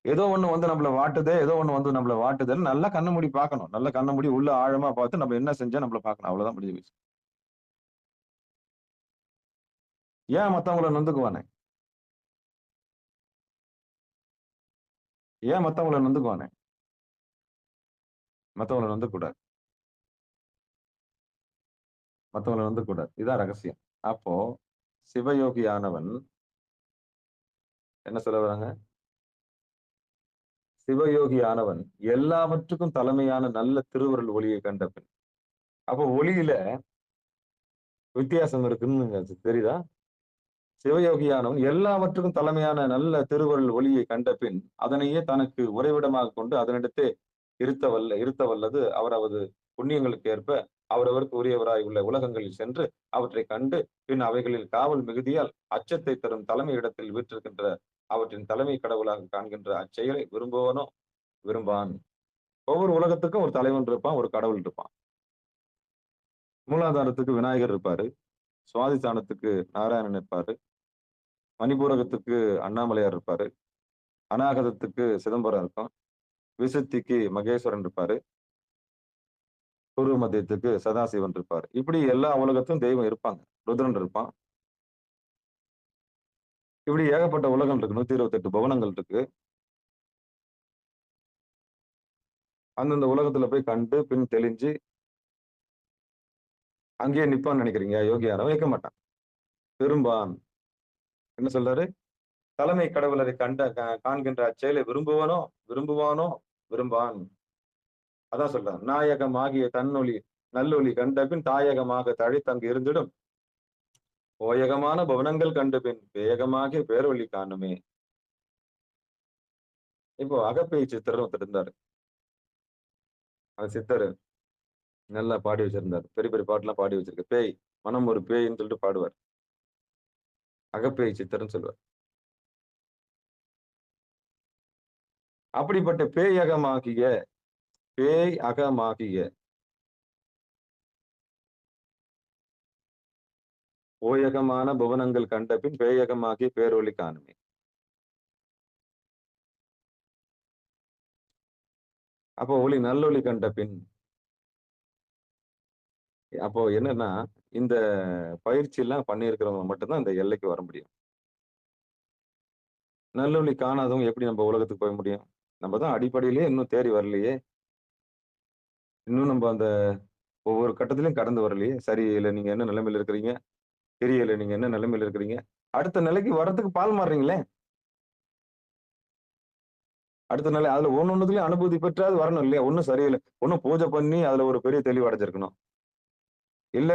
ஏதோ ஒண்ணு நம்மள வாட்டுதே, ஏதோ ஒண்ணு நம்மள வாட்டுதுன்னு நல்லா கண்ண மூடி பார்க்கணும். நல்லா கண்ண மூடி உள்ள ஆழமா பார்த்து நம்ம என்ன செஞ்சா நம்மள பார்க்கணும். அவ்வளவுதான் முடிஞ்சு போச்சு. ஏன் மத்தவங்கள நொந்துக்குவானே? ஏன் மத்தவங்கள நொந்துக்குவானே? மத்தவங்கள நொந்தக்கூடாது. மத்தவங்கள நொந்தக்கூடாது. இதான் ரகசியம். அப்போ சிவயோகியானவன் என்ன சொல்ல வராங்க? சிவயோகியானவன் எல்லாவற்றுக்கும் தலைமையான நல்ல திருவருள் ஒளியை கண்ட பின். அப்போ ஒளியில வித்தியாசம் இருக்குன்னு தெரியுதா? சிவயோகியானவன் எல்லாவற்றுக்கும் தலைமையான நல்ல திருவருள் ஒளியை கண்ட பின் அதனையே தனக்கு உறைவிடமாக கொண்டு அதனிடத்தே இருத்த வல்லது அவரது புண்ணியங்களுக்கு ஏற்ப அவரவருக்கு உரியவராய் உள்ள உலகங்களில் சென்று அவற்றை கண்டு பின் அவைகளில் காவல் மிகுதியால் அச்சத்தை தரும் தலைமை இடத்தில் வீற்றிருக்கின்ற அவற்றின் தலைமை கடவுளாக காண்கின்ற அச்செயலை விரும்புவனோ விரும்பான். ஒவ்வொரு உலகத்துக்கும் ஒரு தலைவன் இருப்பான், ஒரு கடவுள் இருப்பான். மூலாதாரத்துக்கு விநாயகர் இருப்பாரு, சுவாதிஸ்தானத்துக்கு நாராயணன் இருப்பாரு, மணிபூரகத்துக்கு அண்ணாமலையார் இருப்பாரு, அநாகதத்துக்கு சிதம்பரம் இருக்கும், விசுத்திக்கு மகேஸ்வரன் இருப்பாரு, குரு மத்தியத்துக்கு சதாசிவன் இருப்பாரு. இப்படி எல்லா உலகத்தும் தெய்வம் இருப்பாங்க. ருத்ரன் இருப்பான். இப்படி ஏகப்பட்ட உலகம் இருக்கு. 128 பவனங்கள் இருக்கு. அந்தந்த உலகத்துல போய் கண்டு பின் தெளிஞ்சு அங்கேயே நிப்பான்னு நினைக்கிறீங்க? யோகியானவன் வைக்க மாட்டான். விரும்பான். என்ன சொல்றாரு? தலைமை கடவுளரை காண்கின்ற அச்செயலை விரும்புவானோ விரும்பான். அதான் சொல்றான். நாயகம் ஆகிய தன்னொளி நல்லொளி கண்ட பின் தாயகமாக தழைத்தங்கு இருந்திடும் ஓயகமான பவனங்கள் கண்ட பின் வேகமாகிய பேரொளி காணுமே. இப்போ அகப்பேய் சித்தர் ஒருத்தர் இருந்தாரு. அந்த சித்தர் நல்லா பாடி வச்சிருந்தாரு. பெரிய பெரிய பாட்டுலாம் பாடி வச்சிருக்க. பேய் மனம் ஒரு பேய்ன்னு சொல்லிட்டு பாடுவார். அகப்பேய் சித்தர்ன்னு சொல்லுவார். அப்படிப்பட்ட பேய் அகமாகிய ஓயகமான புவனங்கள் கண்ட பின் பேயகமாகிய பேரொளி காணுமே. அப்போ நல்லொளி கண்ட பின் அப்போ என்னன்னா இந்த பயிற்சி எல்லாம் பண்ணியிருக்கிறவங்க மட்டும்தான் இந்த எல்லைக்கு வர முடியும். நல்லொளி காணாதவங்க எப்படி நம்ம உலகத்துக்கு போக முடியும்? நம்ம தான் அடிப்படையிலேயே இன்னும் தேறி வரலையே. இன்னும் நம்ம அந்த ஒவ்வொரு கட்டத்திலையும் கடந்து வரலையே. சரியில்லை, நீங்க என்ன நிலைமையில இருக்கிறீங்க, தெரியல நீங்க என்ன நிலைமையில இருக்கிறீங்க. அடுத்த நிலைக்கு வர்றதுக்கு பால் மாறுறீங்களே. அடுத்த நிலை அதுல ஒன்னொன்னுலயும் அனுபூதி பெற்றாது வரணும் இல்லையா? ஒன்னும் சரியில்லை, ஒன்னும் பூஜை பண்ணி அதுல ஒரு பெரிய தெளிவு அடைஞ்சிருக்கணும். இல்ல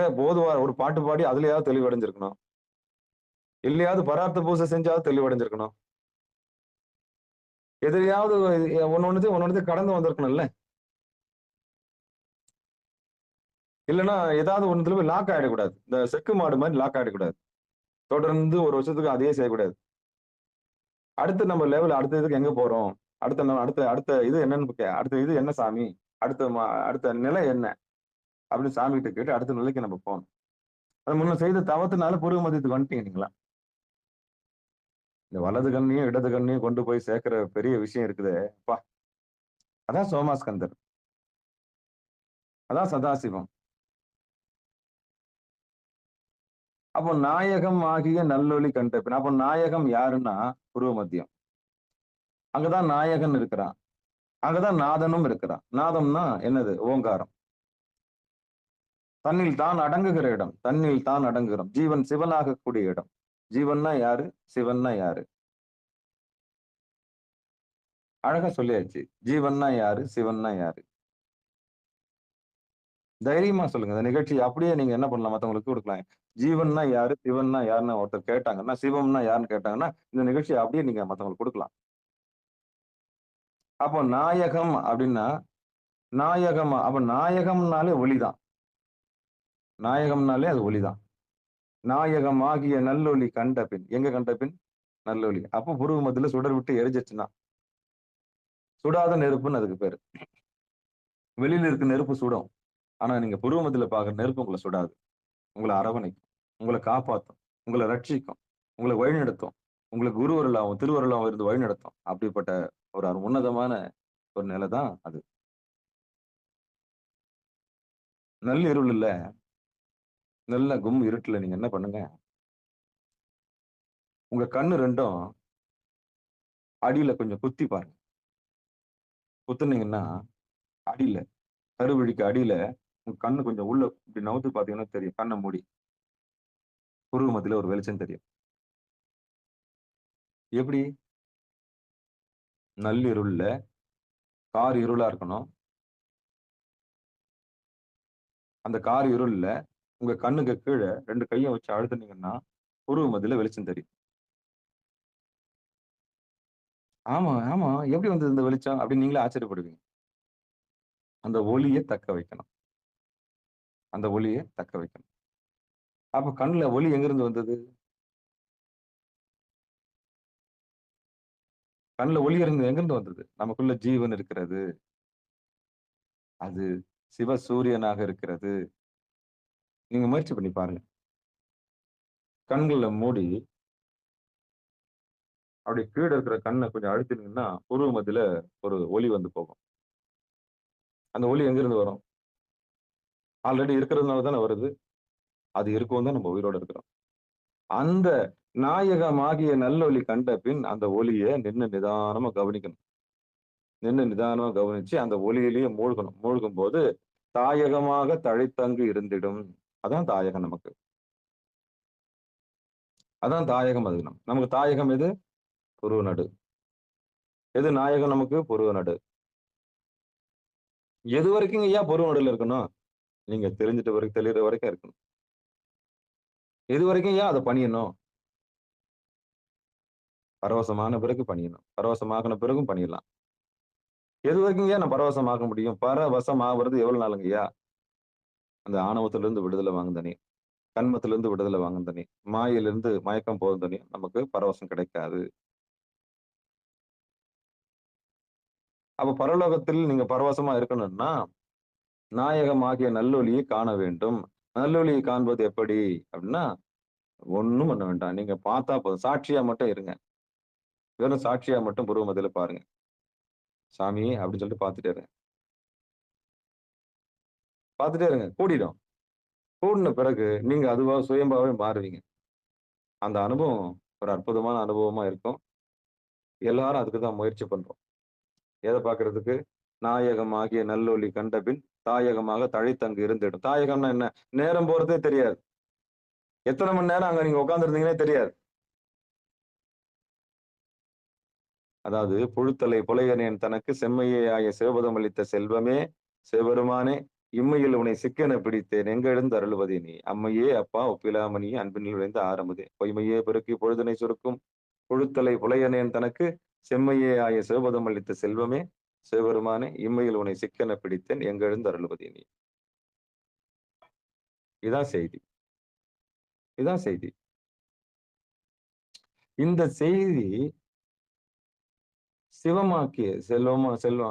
ஒரு பாட்டு பாடி அதுலயாவது தெளிவு அடைஞ்சிருக்கணும். இல்லையாவது பரார்த்த பூஜை செஞ்சாவது தெளிவு அடைஞ்சிருக்கணும். எதிரையாவது ஒன்னொன்னுத்தையும் கடந்து வந்திருக்கணும்ல. இல்லைன்னா ஏதாவது ஒன்றுல போய் லாக் ஆயிடக்கூடாது. இந்த செக்கு மாடு மாதிரி லாக் ஆயிடக்கூடாது. தொடர்ந்து ஒரு வருஷத்துக்கு அதையே செய்யக்கூடாது. அடுத்து நம்ம லெவல் அடுத்த இதுக்கு எங்க போறோம், அடுத்த இது என்னன்னு அடுத்த இது என்ன சாமி, அடுத்த நிலை என்ன அப்படின்னு சாமி கிட்ட கேட்டு அடுத்த நிலைக்கு நம்ம போகணும். அது முன்ன செய்த தவத்தினால பூர்வ மதியத்துக்கு வந்துட்டீங்களா? இந்த வலது கண்ணையும் இடது கண்ணையும் கொண்டு போய் சேர்க்கிற பெரிய விஷயம் இருக்குதே அப்பா. அதான் சோமாஸ்கந்தர், அதான் சதாசிவம். அப்போ நாயகம் ஆகிய நல்லொளி கண்ட பின், அப்போ நாயகம் யாருன்னா புருவ மத்தியம். அங்கதான் நாயகன் இருக்கிறான், அங்கதான் நாதனும் இருக்கிறான். நாதம்னா என்னது? ஓங்காரம். தன்னில் தான் அடங்குகிற இடம், தன்னில் தான் அடங்குகிறோம். ஜீவன் சிவனாக கூடிய இடம். ஜீவன்னா யாரு? சிவன்னா யாரு? அழகா சொல்லியாச்சு. ஜீவன்னா யாரு? சிவன்னா யாரு? தைரியமா சொல்லுங்க. இந்த நிகழ்ச்சி அப்படியே நீங்க என்ன பண்ணலாம், மத்தவங்களுக்கு கொடுக்கலாம். ஜீவன்னா யாரு? சிவன்னா யாருன்னு ஒருத்தர் கேட்டாங்கன்னா, சிவம்னா யாருன்னு கேட்டாங்கன்னா, இந்த நிகழ்ச்சியை அப்படியே நீங்க மத்தவங்களுக்கு கொடுக்கலாம். அப்போ நாயகம் அப்படின்னா, நாயகம் அப்ப நாயகம்னாலே ஒளிதான். நாயகம்னாலே அது ஒளிதான். நாயகம் ஆகிய நல்லொளி கண்ட பின், எங்க கண்ட பின்? நல்லொளி. அப்போ புருவ மத்தியில சுடர் விட்டு எரிஞ்சிச்சுன்னா, சுடாத நெருப்புன்னு அதுக்கு பேரு. வெளியில இருக்க நெருப்பு சுடும். ஆனா நீங்க புருவ மத்தியில பாக்குற நெருப்பு உங்களை சுடாது. உங்களை அரவணைக்கும், உங்களை காப்பாத்தும், உங்களை ரட்சிக்கும், உங்களை வழிநடத்தும், உங்களுக்கு குருவருளாவும் திருவருளாவும் இருந்து வழிநடத்தும். அப்படிப்பட்ட ஒரு உன்னதமான ஒரு நிலை தான் அது. நள்ளிருள் இல்ல, நல்ல கும் இருட்டுல நீங்க என்ன பண்ணுங்க, உங்க கண்ணு ரெண்டும் அடியில கொஞ்சம் குத்தி பாருங்க. குத்துனீங்கன்னா அடியில, கருவழிக்கு அடியில உங்க கண்ணு கொஞ்சம் உள்ள இப்படி நவுத்து பாத்தீங்கன்னா தெரியும். கண்ணை மூடி புருவ மத்தியில ஒரு வெளிச்சம் தெரியும். எப்படி? நள்ளிருள்ல கார் இருளா இருக்கணும். அந்த கார் இருள்ல உங்க கண்ணுக்கு கீழே 2 கையும் வச்சு அழுத்துனீங்கன்னா புருவ மத்தியில வெளிச்சம் தெரியும். ஆமா, ஆமா. எப்படி வந்தது இந்த வெளிச்சம்? அப்படின்னு நீங்களே ஆச்சரியப்படுவீங்க. அந்த ஒளிய தக்க வைக்கணும். அந்த ஒளிய தக்க வைக்கணும். அப்ப கண்ணுல ஒளி எங்கிருந்து வந்தது? கண்ணுல ஒளி எங்கிருந்து வந்தது? நமக்குள்ள ஜீவன் இருக்கிறது. அது சிவசூரியனாக இருக்கிறது. நீங்க முயற்சி பண்ணி பாருங்க. கண்கள மூடி அப்படி கீழ இருக்கிற கண்ண கொஞ்சம் அழுத்தினீங்கன்னா, புருவ மத்தியில ஒரு ஒளி வந்து போகும். அந்த ஒளி எங்கிருந்து வரும்? ஆல்ரெடி இருக்கிறதுனால தானே வருது. அது இருக்கவும் தான் நம்ம உயிரோட இருக்கிறோம். அந்த நாயகமாகிய நல்லொளி கண்ட பின் அந்த ஒளிய நின்னு நிதானமா கவனிக்கணும். நின்னு நிதானமா கவனிச்சு அந்த ஒளியிலேயே மூழ்கணும். மூழ்கும்போது தாயகமாக தழைத்தங்கு இருந்திடும். அதான் தாயகம் நமக்கு. அதான் தாயகம் அது நமக்கு தாயகம் எது? புருவ நடு. எது நாயகம் நமக்கு? புருவ நடு. எது வரைக்கும் ஐயா புருவ நடுல இருக்கணும்? நீங்க தெரிஞ்சுட்ட வரைக்கும் தெளிற வரைக்கும் இருக்கணும். எது வரைக்கும் ஐயா அத பணியணும்? பரவசமான பிறகு பணியணும். பரவசமாகுன பிறகும் பணியலாம். எது வரைக்கும் ஐயா நான் பரவசமாக முடியும்? பரவசம் ஆகுறது எவ்வளவு நாளுங்கய்யா? அந்த ஆணவத்திலிருந்து விடுதலை வாங்குந்தனே, கன்மத்திலிருந்து விடுதலை வாங்குந்தனே, மாயையிலிருந்து மயக்கம் போகுந்தனே நமக்கு பரவசம் கிடைக்காது. அப்ப பரலோகத்தில் நீங்க பரவசமா இருக்கணும்னா, நாயகமாகிய நல்லொளியை காண வேண்டும். நல்லொளியை காண்பது எப்படி? அப்படின்னா, ஒண்ணும் பண்ண வேண்டாம். நீங்க பார்த்தா போதும். சாட்சியா மட்டும் இருங்க. வெறும் சாட்சியா மட்டும் புருவ மத்தியில பாருங்க. சாமி அப்படின்னு சொல்லிட்டு பார்த்துட்டே இருங்க. பார்த்துட்டே இருங்க. கூடிடும். கூடின பிறகு நீங்க அதுவா சுயம்பாவே மாறுவீங்க. அந்த அனுபவம் ஒரு அற்புதமான அனுபவமா இருக்கும். எல்லாரும் அதுக்கு தான் முயற்சி பண்றோம். எத பார்க்கறதுக்கு? நாயகமாகிய நல்லொளி கண்டபின் தாயகமாக தழைத்தங்கு இருந்திடும். தாயகம்னா என்ன? நேரம் போறதே தெரியாது. எத்தனை மணி நேரம் அங்க நீங்க உட்கார்ந்திருந்தீங்கன்னே தெரியாது. அதாவது புழுத்தலை புலையனேன் தனக்கு செம்மையே ஆய சிவபதம் அளித்த செல்வமே, சிவபெருமானே, இம்மையில் உன்னை சிக்கென பிடித்தேன் எங்கெழுந்து அருளுவதே நீ. அம்மையே அப்பா ஒப்பிலாமணியே அன்பினில் விளைந்த ஆரமுதே. பொய்மையே பெருக்கி பொழுதினை சுருக்கும் புழுத்தலை புலையனேன் தனக்கு செம்மையே ஆய சிவபதம் அளித்த செல்வமே, சிவபெருமானே, இம்மையில் உன்னை சிக்கென பிடித்தேன் எங்கெழுந்து அருளுவதே நீ. இதான் செய்தி. இதான் செய்தி. இந்த செய்தி சிவமாக்கிய செல்வம்.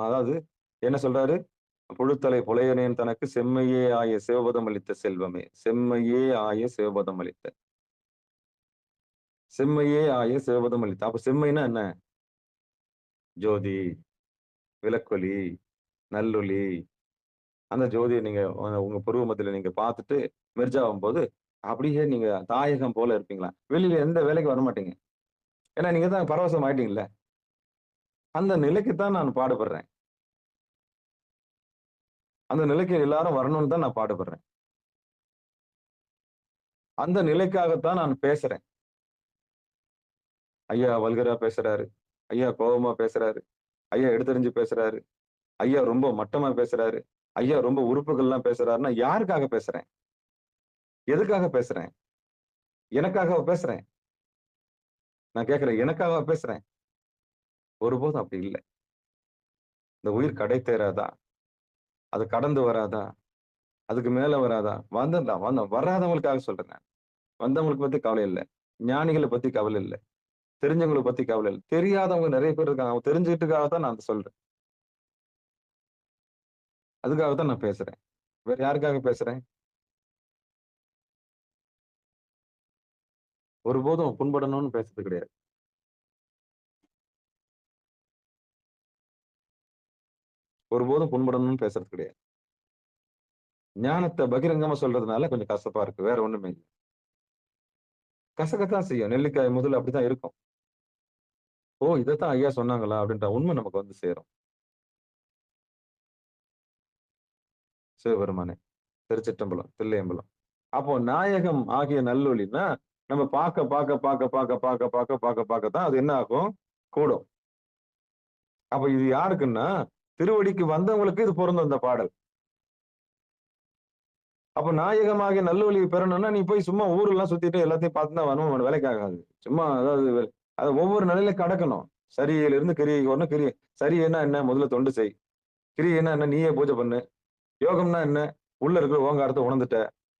அதாவது என்ன சொல்றாரு? புழுத்தலை புலையனேன் தனக்கு செம்மையே ஆய சிவபதம் அளித்த செல்வமே. செம்மையே ஆய சிவபதம் அளித்த. செம்மையே ஆய சிவபதம் அளித்த. அப்ப செம்மைன்னா என்ன? ஜோதி, விளக்கொளி, நல்லொளி. அந்த ஜோதியை நீங்க உங்க புருவ மத்தியில நீங்க பார்த்துட்டு மெர்ஜ் ஆகும்போது, அப்படியே நீங்க தாயகம் போல இருப்பீங்களாம். வெளியில எந்த வேலைக்கும் வரமாட்டீங்க. ஏன்னா நீங்க தான் பரவசம் ஆயிட்டீங்கல்ல. அந்த நிலைக்கு தான் நான் பாடுபடுறேன். அந்த நிலைக்கு எல்லாரும் வரணும்னு தான் நான் பாடுபடுறேன். அந்த நிலைக்காகத்தான் நான் பேசுறேன். ஐயா வல்கரா பேசுறாரு. ஐயா கோவமா பேசுறாரு. ஐயா எடுத்தெறிஞ்சு பேசுறாரு. ஐயா ரொம்ப மட்டமா பேசுறாரு. ஐயா ரொம்ப உறுப்புகள்லாம் பேசுறாருன்னா யாருக்காக பேசுறேன்? எதுக்காக பேசுறேன்? எனக்காகவா பேசுறேன்? நான் கேட்கிறேன், எனக்காகவா பேசுறேன்? ஒருபோதும் அப்படி இல்ல. இந்த உயிர் கடை தேறாதா? அது கடந்து வராதா? அதுக்கு மேல வராதா? வராதவங்களுக்காக சொல்றேன் நான். வந்தவங்களுக்கு பத்தி கவலை இல்ல. ஞானிகள பத்தி கவலை இல்ல. தெரிஞ்சவங்கள பத்தி கவலை இல்ல. தெரியாதவங்க நெறைய பேர் இருக்காங்க. அவங்க தெரிஞ்சுக்கிட்டுக்காக தான் நான் அத சொல்றேன். அதுக்காக தான் நான் பேசுறேன். வேற யாருக்காக பேசுறேன்? ஒருபோதும் புண்படணும்னு பேசுறது கிடையாது. ஒருபோதும் புண்படணும்னு பேசுறது கிடையாது. ஞானத்த பகிரங்கமா சொல்றதுனால கொஞ்சம் கசப்பா இருக்கு. வேற ஒண்ணுமே இல்ல. கசக்கத்தான் செய்யும். நெல்லிக்காய் முதல்ல அப்படித்தான் இருக்கும். ஓ! இதத்தான் ஐயா சொன்னாங்களா? அப்படின்ற உண்மை நமக்கு வந்து சேரும். சிவபெருமானே! திருச்சிற்றம்பலம், தில்லையம்பலம். அப்போ நாயகம் ஆகிய நல்லொளின்னா, நம்ம பார்க்க தான் அது என்ன ஆகும்? கூடும். அப்ப இது யாருக்குன்னா, திருவடிக்கு வந்தவங்களுக்கு இது பொருந்தும் இந்த பாடல். அப்ப நாயகமாகிய நல்லொளியை பெறணும்னா, நீ போய் சும்மா ஊரெல்லாம் சுத்திட்டு எல்லாத்தையும் பார்த்துட்டு தான் வரணும். உனக்கு வேலைக்கு ஆகாது. சும்மா அதாவது அத ஒவ்வொரு நிலையில கடக்கணும். சரியிலிருந்து கிரியைக்கு வரணும். சரியைன்னா என்ன? முதல்ல தொண்டு செய். கிரியைன்னா என்ன? நீயே பூஜை பண்ணு. யோகம்னா என்ன? உள்ள இருக்கிற ஓங்காரத்த உணர்ந்துட்ட.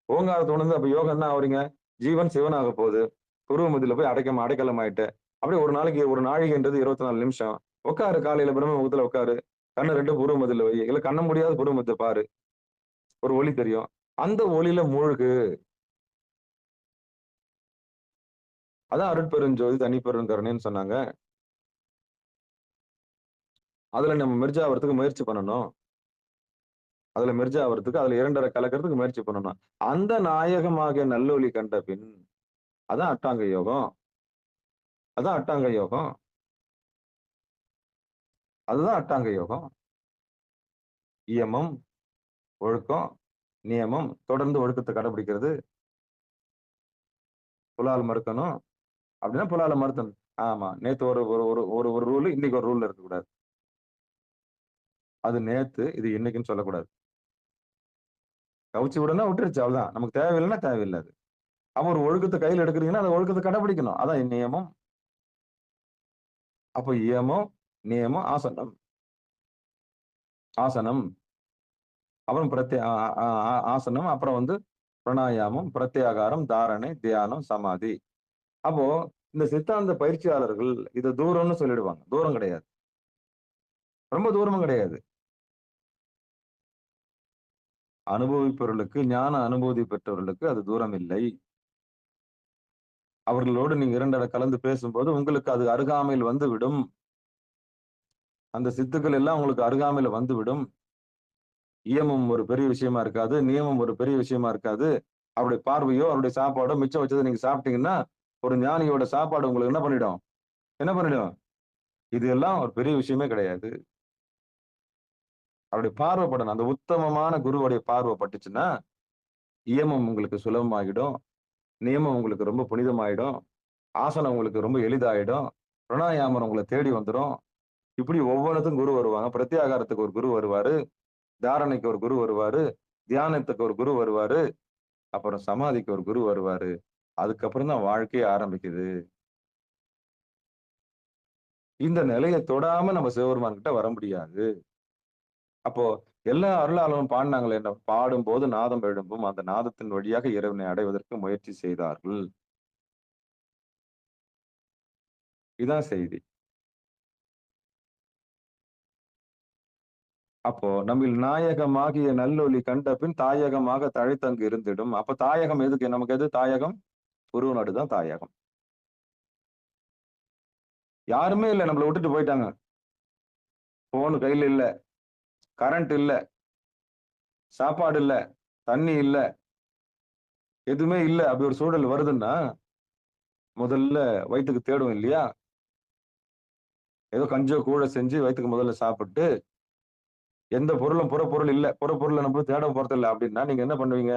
ஓங்காரத்த உணர்ந்து அப்ப யோகம் என்ன ஆகுறீங்க? ஜீவன் சிவன் ஆகப் போகுது. புருவ மத்தியில போய் அடைக்கலம் ஆயிட்ட. அப்படியே ஒரு நாளைக்கு ஒரு நாழிகைன்றது 24 நிமிஷம். உட்காரு காலையில பிரம்ம முகூர்த்தத்துல உட்காரு. கண்ண 2 புருவ மத்தியில வை. இல்ல கண்ண முடியாத புருவ மத்திய பாரு. ஒரு ஒளி தெரியும். அந்த ஒளியில மூழ்கு. அதான் அருட்பெருஞ்சோதி தனிப்பெருங்கருணைன்னு சொன்னாங்க. அதுல நம்ம மெர்ஜ் ஆவறதுக்கு முயற்சி பண்ணணும். அதுல மெர்ஜ் ஆவறதுக்கு, அதுல 2 கலக்கறதுக்கு முயற்சி பண்ணணும். அந்த நாயகமாகிய நல்லொளி கண்ட பின், அதான் அட்டாங்க யோகம். அதான் அட்டாங்க யோகம். அதுதான் அட்டாங்க யோகம். இயமம், ஒழுக்கம், நியமம், தொடர்ந்து ஒழுக்கத்தை கடைபிடிக்கிறது. புலால் மறுக்கணும். அப்படின்னா புலால மறுத்தணும். ஆமா. நேத்து ஒரு ஒரு ஒரு ஒரு ஒரு ரூல், இன்னைக்கு ஒரு ரூல் இருக்கக்கூடாது. அது நேத்து, இது இன்னைக்குன்னு சொல்லக்கூடாது. கவுச்சு விடணும்னா விட்டுருச்சு அவ்வளவுதான். நமக்கு தேவையில்லைன்னா தேவையில்ல அது. அப்ப ஒரு ஒழுக்கத்த கையில எடுக்குறீங்கன்னா, அந்த ஒழுக்கத்த கடைபிடிக்கணும். அதான் நியமம். அப்ப இயமம், நியமம், ஆசனம். ஆசனம். அப்புறம் ஆசனம். அப்புறம் வந்து பிராணாயாமம், பிரத்யாகாரம், தாரணை, தியானம், சமாதி. அப்போ இந்த சித்தாந்த பயிற்சியாளர்கள் இத தூரம்னு சொல்லிடுவாங்க. தூரம் கிடையாது. ரொம்ப தூரமும் கிடையாது. அனுபவிப்பவர்களுக்கு, ஞான அனுபூதி பெற்றவர்களுக்கு அது தூரம் இல்லை. அவர்களோடு நீங்க 2 கலந்து பேசும்போது உங்களுக்கு அது அருகாமையில் வந்துவிடும். அந்த சித்துக்கள் எல்லாம் உங்களுக்கு அருகாமையில வந்துவிடும். இயமம் ஒரு பெரிய விஷயமா இருக்காது. நியமம் ஒரு பெரிய விஷயமா இருக்காது. அவருடைய பார்வையோ, அவருடைய சாப்பாடோ மிச்சம் வச்சத நீங்க சாப்பிட்டீங்கன்னா, ஒரு ஞானியோட சாப்பாடு உங்களுக்கு என்ன பண்ணிடும்? என்ன பண்ணிடும்? இது எல்லாம் ஒரு பெரிய விஷயமே கிடையாது. அவருடைய பார்வை படணும். அந்த உத்தமமான குருவுடைய பார்வை பட்டுச்சுன்னா, இயமம் உங்களுக்கு சுலபமாகிடும். நியமம் உங்களுக்கு ரொம்ப புனிதமாயிடும். ஆசனம் உங்களுக்கு ரொம்ப எளிதாயிடும். பிராணாயாமம் உங்கள தேடி வந்துரும். இப்படி ஒவ்வொன்னுத்துக்கும் குரு வருவாங்க. பிரத்யாகாரத்துக்கு ஒரு குரு வருவாரு. தாரணைக்கு ஒரு குரு வருவாரு. தியானத்துக்கு ஒரு குரு வருவாரு. அப்புறம் சமாதிக்கு ஒரு குரு வருவாரு. அதுக்கப்புறம் தான் வாழ்க்கையே ஆரம்பிக்குது. இந்த நிலைய தொடாம நம்ம சிவபெருமான் கிட்ட வர முடியாது. அப்போ எல்லா அருளாளரும் பாடுனாங்களே என்ன? பாடும்போது நாதம் எழும்பும். அந்த நாதத்தின் வழியாக இறைவனை அடைவதற்கு முயற்சி செய்தார்கள். இதான் செய்தி. அப்போ நம்மில் நாயகமாகிய நல்லொளி கண்ட பின் தாயகமாக தழைத்தங்கு இருந்திடும். அப்ப தாயகம் எதுக்கு? நமக்கு எது தாயகம்? குருநாடு தான் தாயகம். யாருமே இல்ல. நம்மள விட்டுட்டு போயிட்டாங்க. போன் கையில இல்ல. கரண்ட் இல்ல, சாப்பாடு இல்ல, தண்ணி இல்ல, எதுவுமே இல்ல. அப்படி ஒரு சூழல் வருதுன்னா, முதல்ல வயித்துக்கு தேடும் இல்லையா? ஏதோ கஞ்சோ, கூழோ செஞ்சு வயித்துக்கு முதல்ல சாப்பிட்டு, எந்த பொருளும் புறப்பொருள் இல்ல. புறப்பொருள நம்ம தேட போறதில்ல அப்படின்னா, நீங்க என்ன பண்ணுவீங்க?